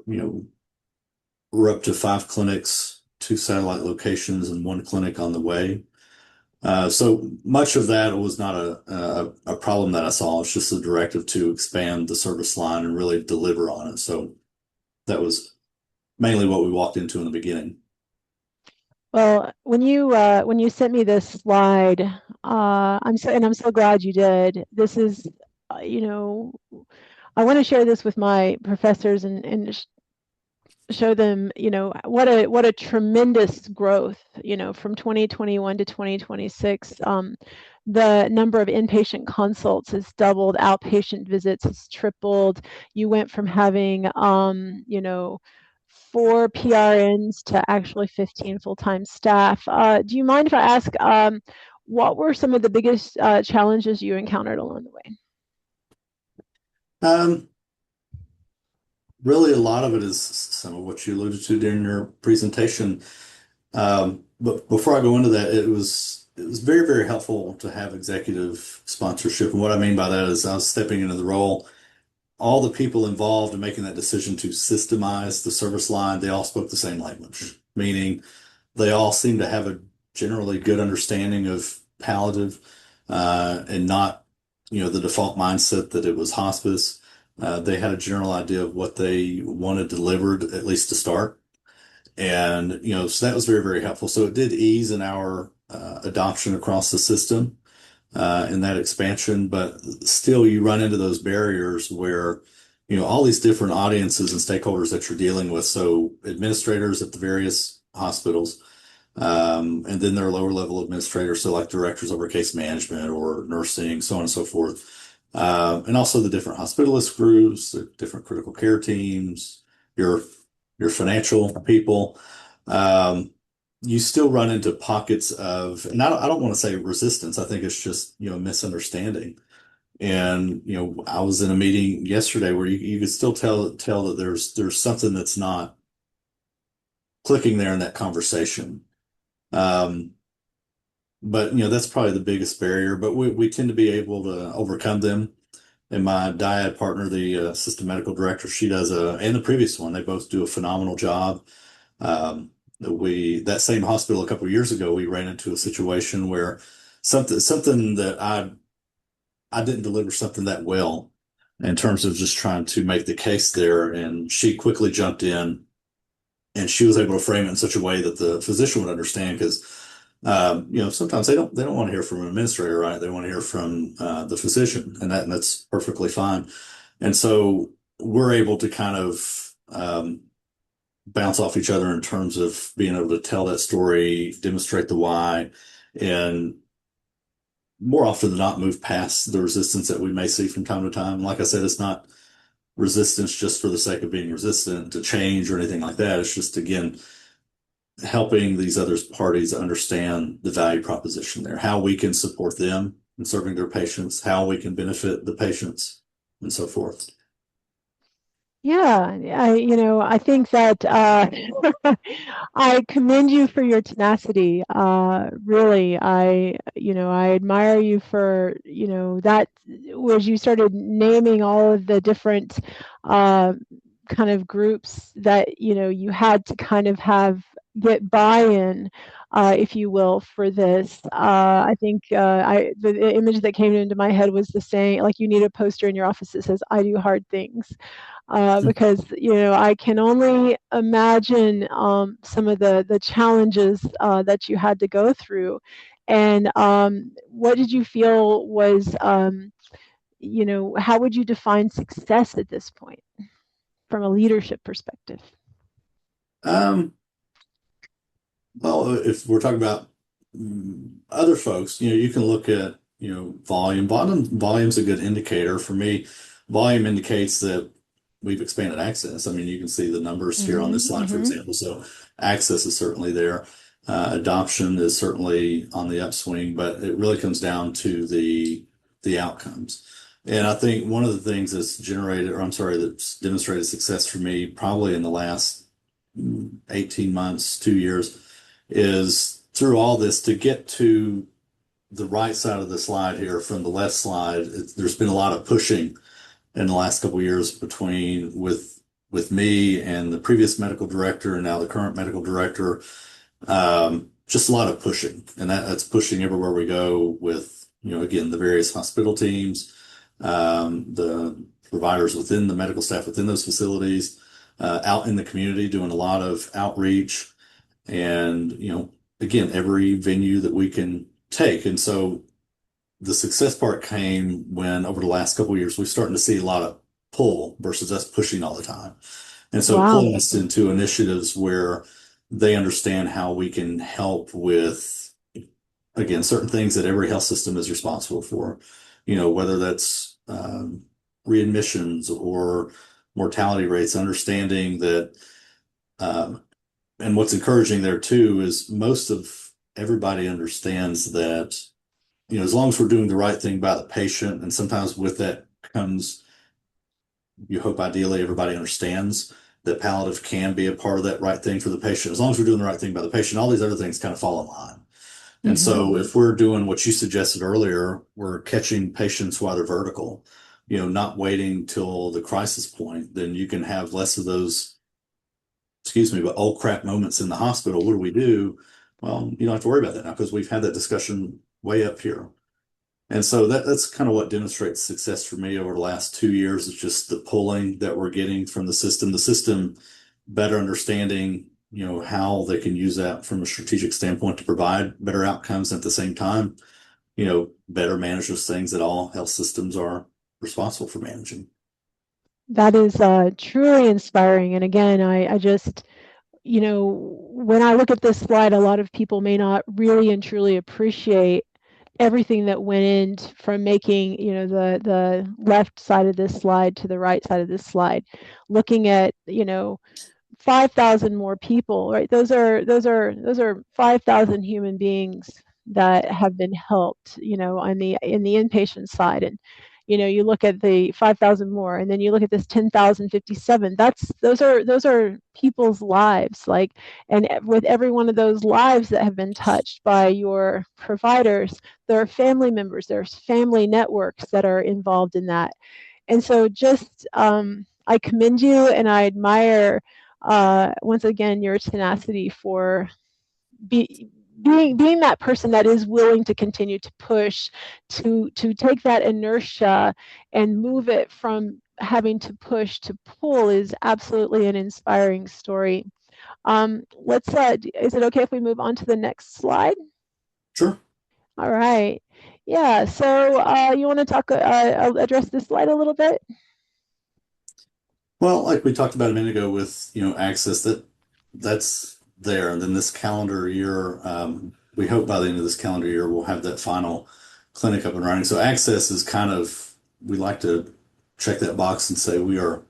we're up to 5 clinics, 2 satellite locations, and 1 clinic on the way. So much of that was not a problem that I saw. It's just a directive to expand the service line and really deliver on it. So that was mainly what we walked into in the beginning. Well, when you sent me this slide, I'm so glad you did. This is, you know, I want to share this with my professors and show them, what a tremendous growth, from 2021 to 2026. The number of inpatient consults has doubled, outpatient visits has tripled. You went from having, 4 PRNs to actually 15 full-time staff. Do you mind if I ask, what were some of the biggest challenges you encountered along the way? Um, Really, a lot of it is some of what you alluded to during your presentation. But before I go into that, it was very, very helpful to have executive sponsorship. And what I mean by that is I was stepping into the role. All the people involved in making that decision to systemize the service line, they all spoke the same language, meaning they all seemed to have a generally good understanding of palliative, and not, the default mindset that it was hospice. They had a general idea of what they wanted delivered, at least to start. And, so that was very, very helpful. So it did ease in our adoption across the system in that expansion, but still you run into those barriers where, all these different audiences and stakeholders that you're dealing with. So administrators at the various hospitals, and then there are lower level administrators, so like directors over case management or nursing, so on and so forth. And also the different hospitalist groups, the different critical care teams, your your financial people. Um, you still run into pockets of, and I don't want to say resistance. I think it's just, misunderstanding. And, I was in a meeting yesterday where you could still tell that there's something that's not clicking there in that conversation. Um, but that's probably the biggest barrier, but we tend to be able to overcome them. And my dyad partner, the assistant medical director, she does and the previous one, they both do a phenomenal job. That same hospital a couple of years ago, we ran into a situation where something that I didn't deliver something that well in terms of just trying to make the case there. And she quickly jumped in and she was able to frame it in such a way that the physician would understand because sometimes they don't want to hear from an administrator, right? They want to hear from the physician, and that's perfectly fine. And so we're able to kind of bounce off each other in terms of being able to tell that story, demonstrate the why, and more often than not move past the resistance that we may see from time to time. Like I said, it's not resistance just for the sake of being resistant to change or anything like that. It's just, again, helping these other parties understand the value proposition there, how we can support them in serving their patients, how we can benefit the patients, and so forth. Yeah, I think that I commend you for your tenacity. Really, I admire you for, that as you started naming all of the different uh, kind of groups that, you had to kind of get buy-in, if you will, for this. I think the image that came into my head was the saying, like, you need a poster in your office that says, "I do hard things." Because I can only imagine some of the challenges that you had to go through. And what did you feel was, how would you define success at this point from a leadership perspective? Um, well, if we're talking about other folks, you can look at, volume. Volume's a good indicator. For me, volume indicates that we've expanded access. I mean, you can see the numbers here on this slide, for example. So access is certainly there. Adoption is certainly on the upswing, but it really comes down to the outcomes. And I think one of the things that's demonstrated success for me probably in the last 18 months, 2 years, is through all this to get to the right side of the slide here from the left slide. There's been a lot of pushing in the last couple of years between with me and the previous medical director and now the current medical director. Just a lot of pushing, and that's pushing everywhere we go with, again, the various hospital teams, the providers within the medical staff within those facilities, out in the community doing a lot of outreach, and, again, every venue that we can take. And so the success part came when over the last couple of years, we're starting to see a lot of pull versus us pushing all the time. And so Wow. pulling us into initiatives where they understand how we can help with, again, certain things that every health system is responsible for, whether that's readmissions or mortality rates, understanding that, and what's encouraging there too is most of everybody understands that, as long as we're doing the right thing by the patient, and sometimes with that comes, you hope ideally everybody understands that palliative can be a part of that right thing for the patient. As long as we're doing the right thing by the patient, all these other things kind of fall in line. And Hmm. so if we're doing what you suggested earlier, we're catching patients while they're vertical, not waiting till the crisis point, then you can have less of those, excuse me, but oh crap moments in the hospital. What do we do? Well, you don't have to worry about that now because we've had that discussion way up here. And so that's kind of what demonstrates success for me over the last 2 years is just the pulling that we're getting from the system better understanding, how they can use that from a strategic standpoint to provide better outcomes at the same time, better manage those things that all health systems are responsible for managing. That is truly inspiring. And again, I just, when I look at this slide, a lot of people may not really and truly appreciate everything that went in from making, the left side of this slide to the right side of this slide, looking at, 5,000 more people, right? Those are 5,000 human beings that have been helped, on the inpatient side. And you look at the 5,000 more, and then you look at this 10,057. Those are people's lives, like, and with every one of those lives that have been touched by your providers, there are family members, there's family networks that are involved in that. And so just I commend you, and I admire once again your tenacity for be, being that person that is willing to continue to push, to take that inertia and move it from having to push to pull is absolutely an inspiring story. Let's is it okay if we move on to the next slide? Sure. All right. Yeah, so you want to talk address this slide a little bit? Well, like we talked about a minute ago with, access, that's there. And then this calendar year, we hope by the end of this calendar year, we'll have that final clinic up and running. So access is kind of, we like to check that box and say we are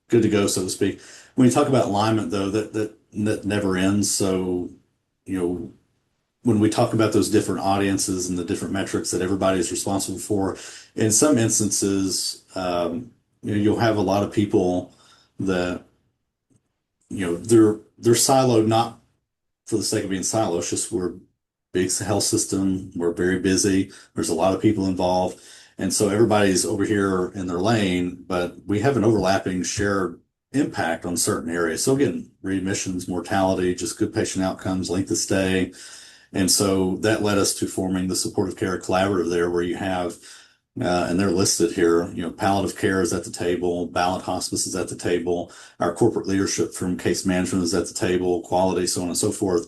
good to go, so to speak. When you talk about alignment, though, that never ends. So, you know, when we talk about those different audiences and the different metrics that everybody is responsible for, in some instances, you'll have a lot of people that, they're siloed, not for the sake of being siloed. It's just we're a big health system. We're very busy. There's a lot of people involved. And so everybody's over here in their lane, but we have an overlapping shared impact on certain areas. So again, readmissions, mortality, just good patient outcomes, length of stay. And so that led us to forming the supportive care collaborative there, where you have, and they're listed here, palliative care is at the table, ballot hospice is at the table, our corporate leadership from case management is at the table, quality, so on and so forth,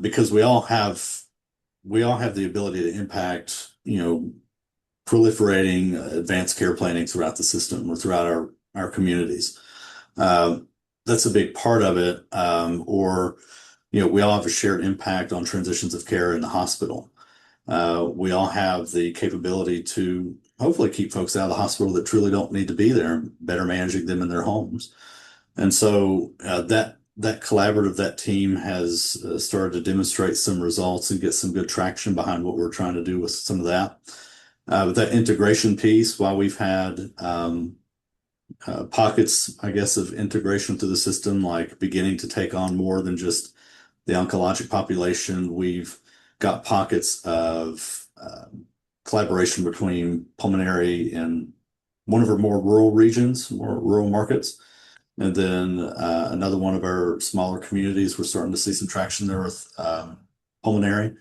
because we all have the ability to impact, proliferating advanced care planning throughout the system or throughout our communities. That's a big part of it. Or we all have a shared impact on transitions of care in the hospital. We all have the capability to hopefully keep folks out of the hospital that truly don't need to be there, better managing them in their homes. And so that collaborative, that team has started to demonstrate some results and get some good traction behind what we're trying to do with some of that. With that integration piece, while we've had pockets, I guess, of integration to the system, like beginning to take on more than just the oncologic population. We've got pockets of collaboration between pulmonary and one of our more rural regions, more rural markets. And then another one of our smaller communities, we're starting to see some traction there with pulmonary.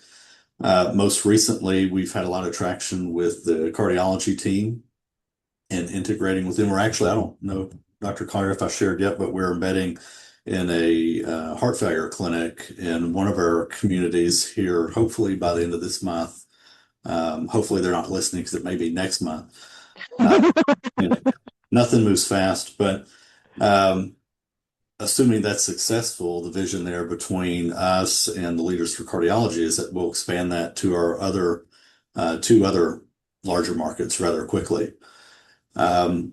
Most recently, we've had a lot of traction with the cardiology team and integrating with them. We're actually, I don't know, Dr. Collier, if I shared yet, but we're embedding in a heart failure clinic in one of our communities here, hopefully by the end of this month. Hopefully they're not listening because it may be next month. You know, nothing moves fast, but um, assuming that's successful, the vision there between us and the Leaders for Cardiology is that we'll expand that to our other two other larger markets rather quickly. Um,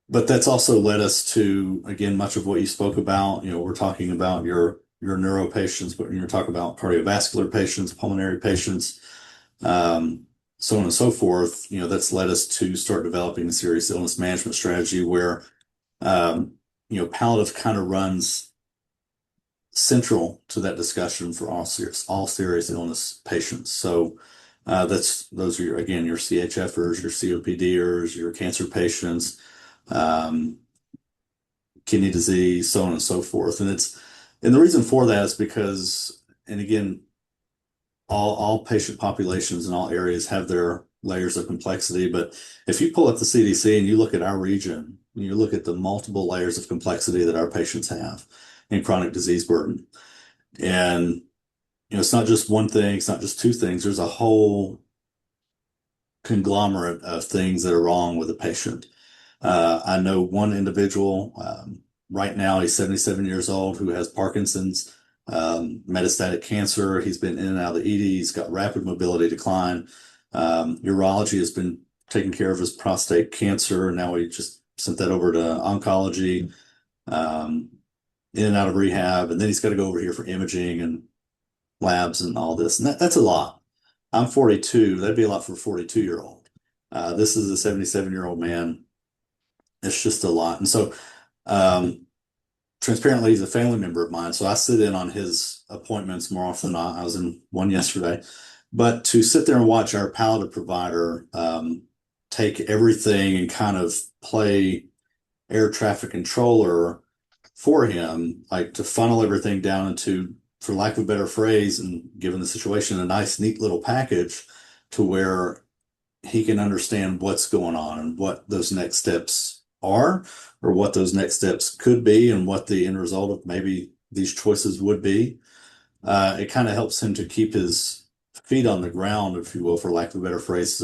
but that's also led us to, again, much of what you spoke about. We're talking about your neuro patients, but when you're talking about cardiovascular patients, pulmonary patients, so on and so forth, that's led us to start developing a serious illness management strategy where, palliative kind of runs central to that discussion for all serious illness patients. So those are again your CHFers, your COPDers, your cancer patients, um, kidney disease, so on and so forth. And the reason for that is because, and again, all patient populations in all areas have their layers of complexity. But if you pull up the CDC and you look at our region, and you look at the multiple layers of complexity that our patients have in chronic disease burden, and it's not just one thing, it's not just two things. There's a whole conglomerate of things that are wrong with a patient. I know one individual right now, he's 77 years old, who has Parkinson's, metastatic cancer. He's been in and out of the ED. He's got rapid mobility decline. Urology has been taking care of his prostate cancer. Now we just sent that over to oncology, um, in and out of rehab. And then he's got to go over here for imaging and labs and all this. And that's a lot. I'm 42. That'd be a lot for a 42-year-old. This is a 77-year-old man. It's just a lot. And so, transparently, he's a family member of mine. So I sit in on his appointments more often than not. I was in one yesterday. But to sit there and watch our palliative provider take everything and kind of play air traffic controller for him, like to funnel everything down into, for lack of a better phrase, and given the situation, a nice, neat little package to where he can understand what's going on and what those next steps are, or what those next steps could be, and what the end result of maybe these choices would be. It kind of helps him to keep his feet on the ground, if you will, for lack of a better phrase,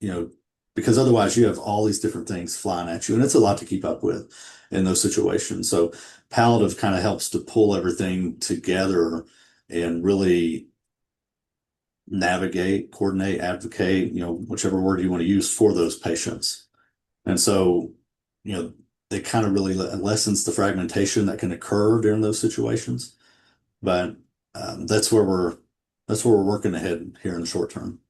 you know, because otherwise you have all these different things flying at you, and it's a lot to keep up with in those situations. So palliative kind of helps to pull everything together and really navigate, coordinate, advocate, whichever word you want to use for those patients. And so, it kind of really lessens the fragmentation that can occur during those situations. But that's where we're working ahead here in the short term.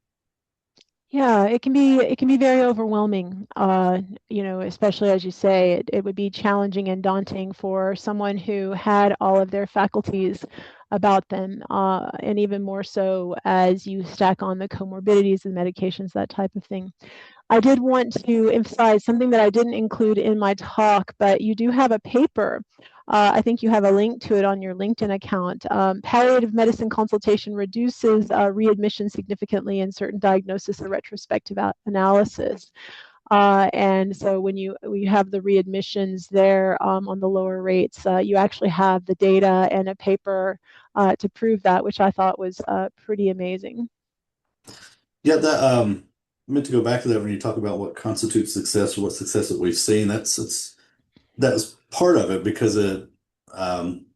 Yeah, it can be very overwhelming. Especially as you say, it would be challenging and daunting for someone who had all of their faculties about them, and even more so as you stack on the comorbidities and medications, that type of thing. I did want to emphasize something that I didn't include in my talk, but you do have a paper. I think you have a link to it on your LinkedIn account. Palliative medicine consultation reduces readmission significantly in certain diagnosis or retrospective analysis. And so when you have the readmissions there, on the lower rates, you actually have the data and a paper to prove that, which I thought was pretty amazing. Yeah, I meant to go back to that when you talk about what constitutes success or what success that we've seen. That's part of it because um,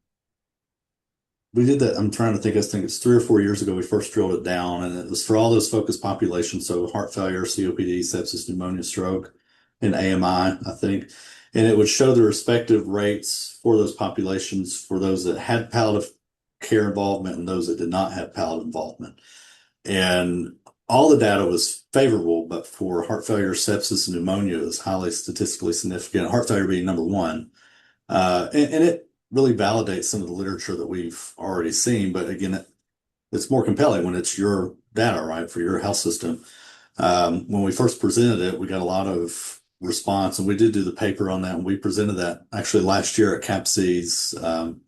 we did that. I'm trying to think. I think it's 3 or 4 years ago we first drilled it down, and it was for all those focused populations. So heart failure, COPD, sepsis, pneumonia, stroke, and AMI, I think. And it would show the respective rates for those populations for those that had palliative care involvement and those that did not have palliative involvement. And all the data was favorable, but for heart failure, sepsis, and pneumonia, it was highly statistically significant. Heart failure being number one, and it really validates some of the literature that we've already seen. But again, it's more compelling when it's your data, right, for your health system. When we first presented it, we got a lot of response, and we did do the paper on that, and we presented that actually last year at CAPC's.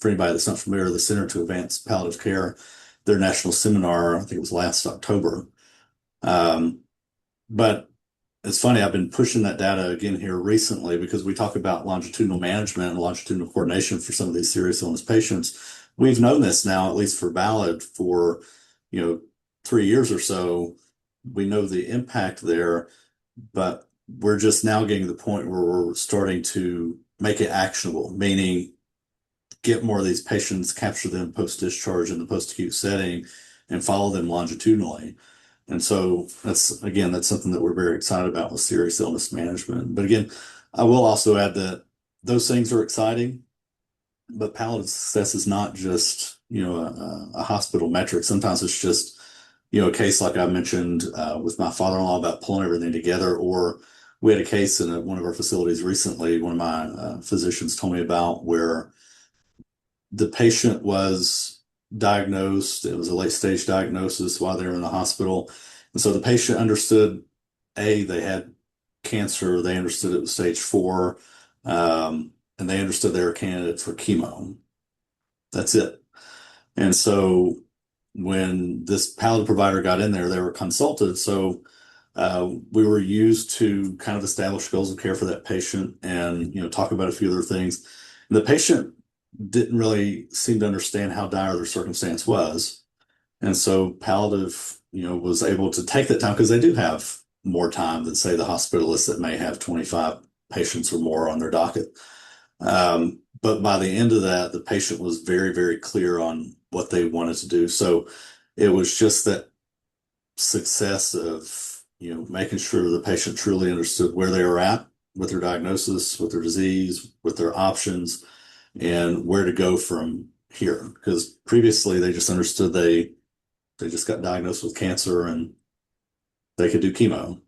For anybody that's not familiar, the Center to Advance Palliative Care, their national seminar, I think it was last October. But it's funny, I've been pushing that data again here recently because we talk about longitudinal management and longitudinal coordination for some of these serious illness patients. We've known this now, at least for Ballad, for 3 years or so. We know the impact there, but we're just now getting to the point where we're starting to make it actionable, meaning get more of these patients, capture them post-discharge in the post-acute setting, and follow them longitudinally. And so that's something that we're very excited about with serious illness management. But again, I will also add that those things are exciting, but palliative success is not just, a hospital metric. Sometimes it's just, a case like I mentioned with my father-in-law about pulling everything together, or we had a case in one of our facilities recently, one of my physicians told me about, where the patient was diagnosed. It was a late stage diagnosis while they were in the hospital. And so the patient understood, they had cancer. They understood it was stage 4. And they understood they were a candidate for chemo. That's it. And so when this palliative provider got in there, they were consulted. So we were used to kind of establish goals of care for that patient and, talk about a few other things. And the patient didn't really seem to understand how dire their circumstance was. And so palliative, was able to take that time because they do have more time than, say, the hospitalists that may have 25 patients or more on their docket. But by the end of that, the patient was very, very clear on what they wanted to do. So it was just that success of, making sure the patient truly understood where they were at with their diagnosis, with their disease, with their options, and where to go from here. Because previously they just understood they just got diagnosed with cancer and they could do chemo.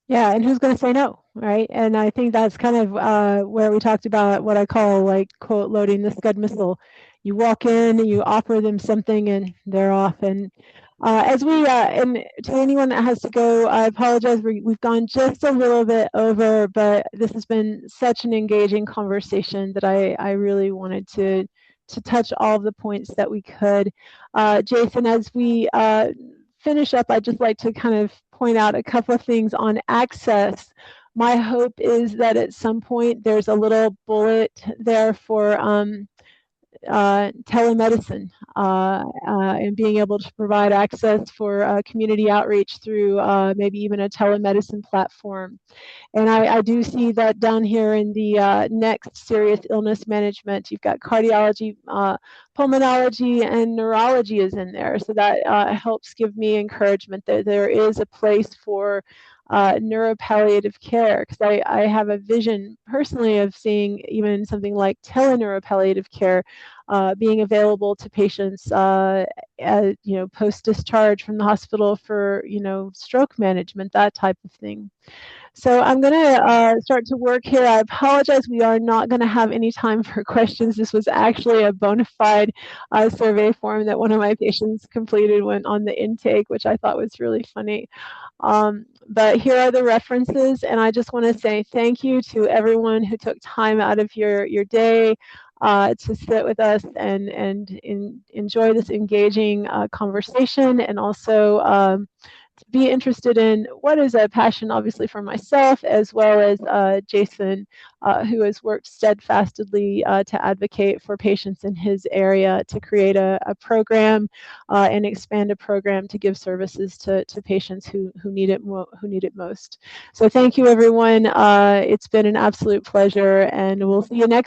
Yeah, and who's going to say no, right? And I think that's kind of where we talked about what I call, like, quote, loading the Scud missile. You walk in, you offer them something, and they're off. And and to anyone that has to go, I apologize. We've gone just a little bit over, but this has been such an engaging conversation that I really wanted to touch all of the points that we could. Jason, as we finish up, I'd just like to kind of point out a couple of things on access. My hope is that at some point there's a little bullet there for telemedicine and being able to provide access for community outreach through maybe even a telemedicine platform. And I do see that down here in the next serious illness management. You've got cardiology, pulmonology, and neurology is in there. So that helps give me encouragement that there is a place for neuropalliative care, because I have a vision personally of seeing even something like teleneuropalliative care being available to patients post-discharge from the hospital for stroke management, that type of thing. So I'm going to start to work here. I apologize, we are not going to have any time for questions. This was actually a bona fide survey form that one of my patients completed when on the intake, which I thought was really funny. But here are the references, and I just want to say thank you to everyone who took time out of your day to sit with us and enjoy this engaging conversation, and also to be interested in what is a passion, obviously, for myself, as well as Jason, who has worked steadfastly to advocate for patients in his area to create a program and expand a program to give services to patients who need it most. So thank you, everyone. It's been an absolute pleasure, and we'll see you next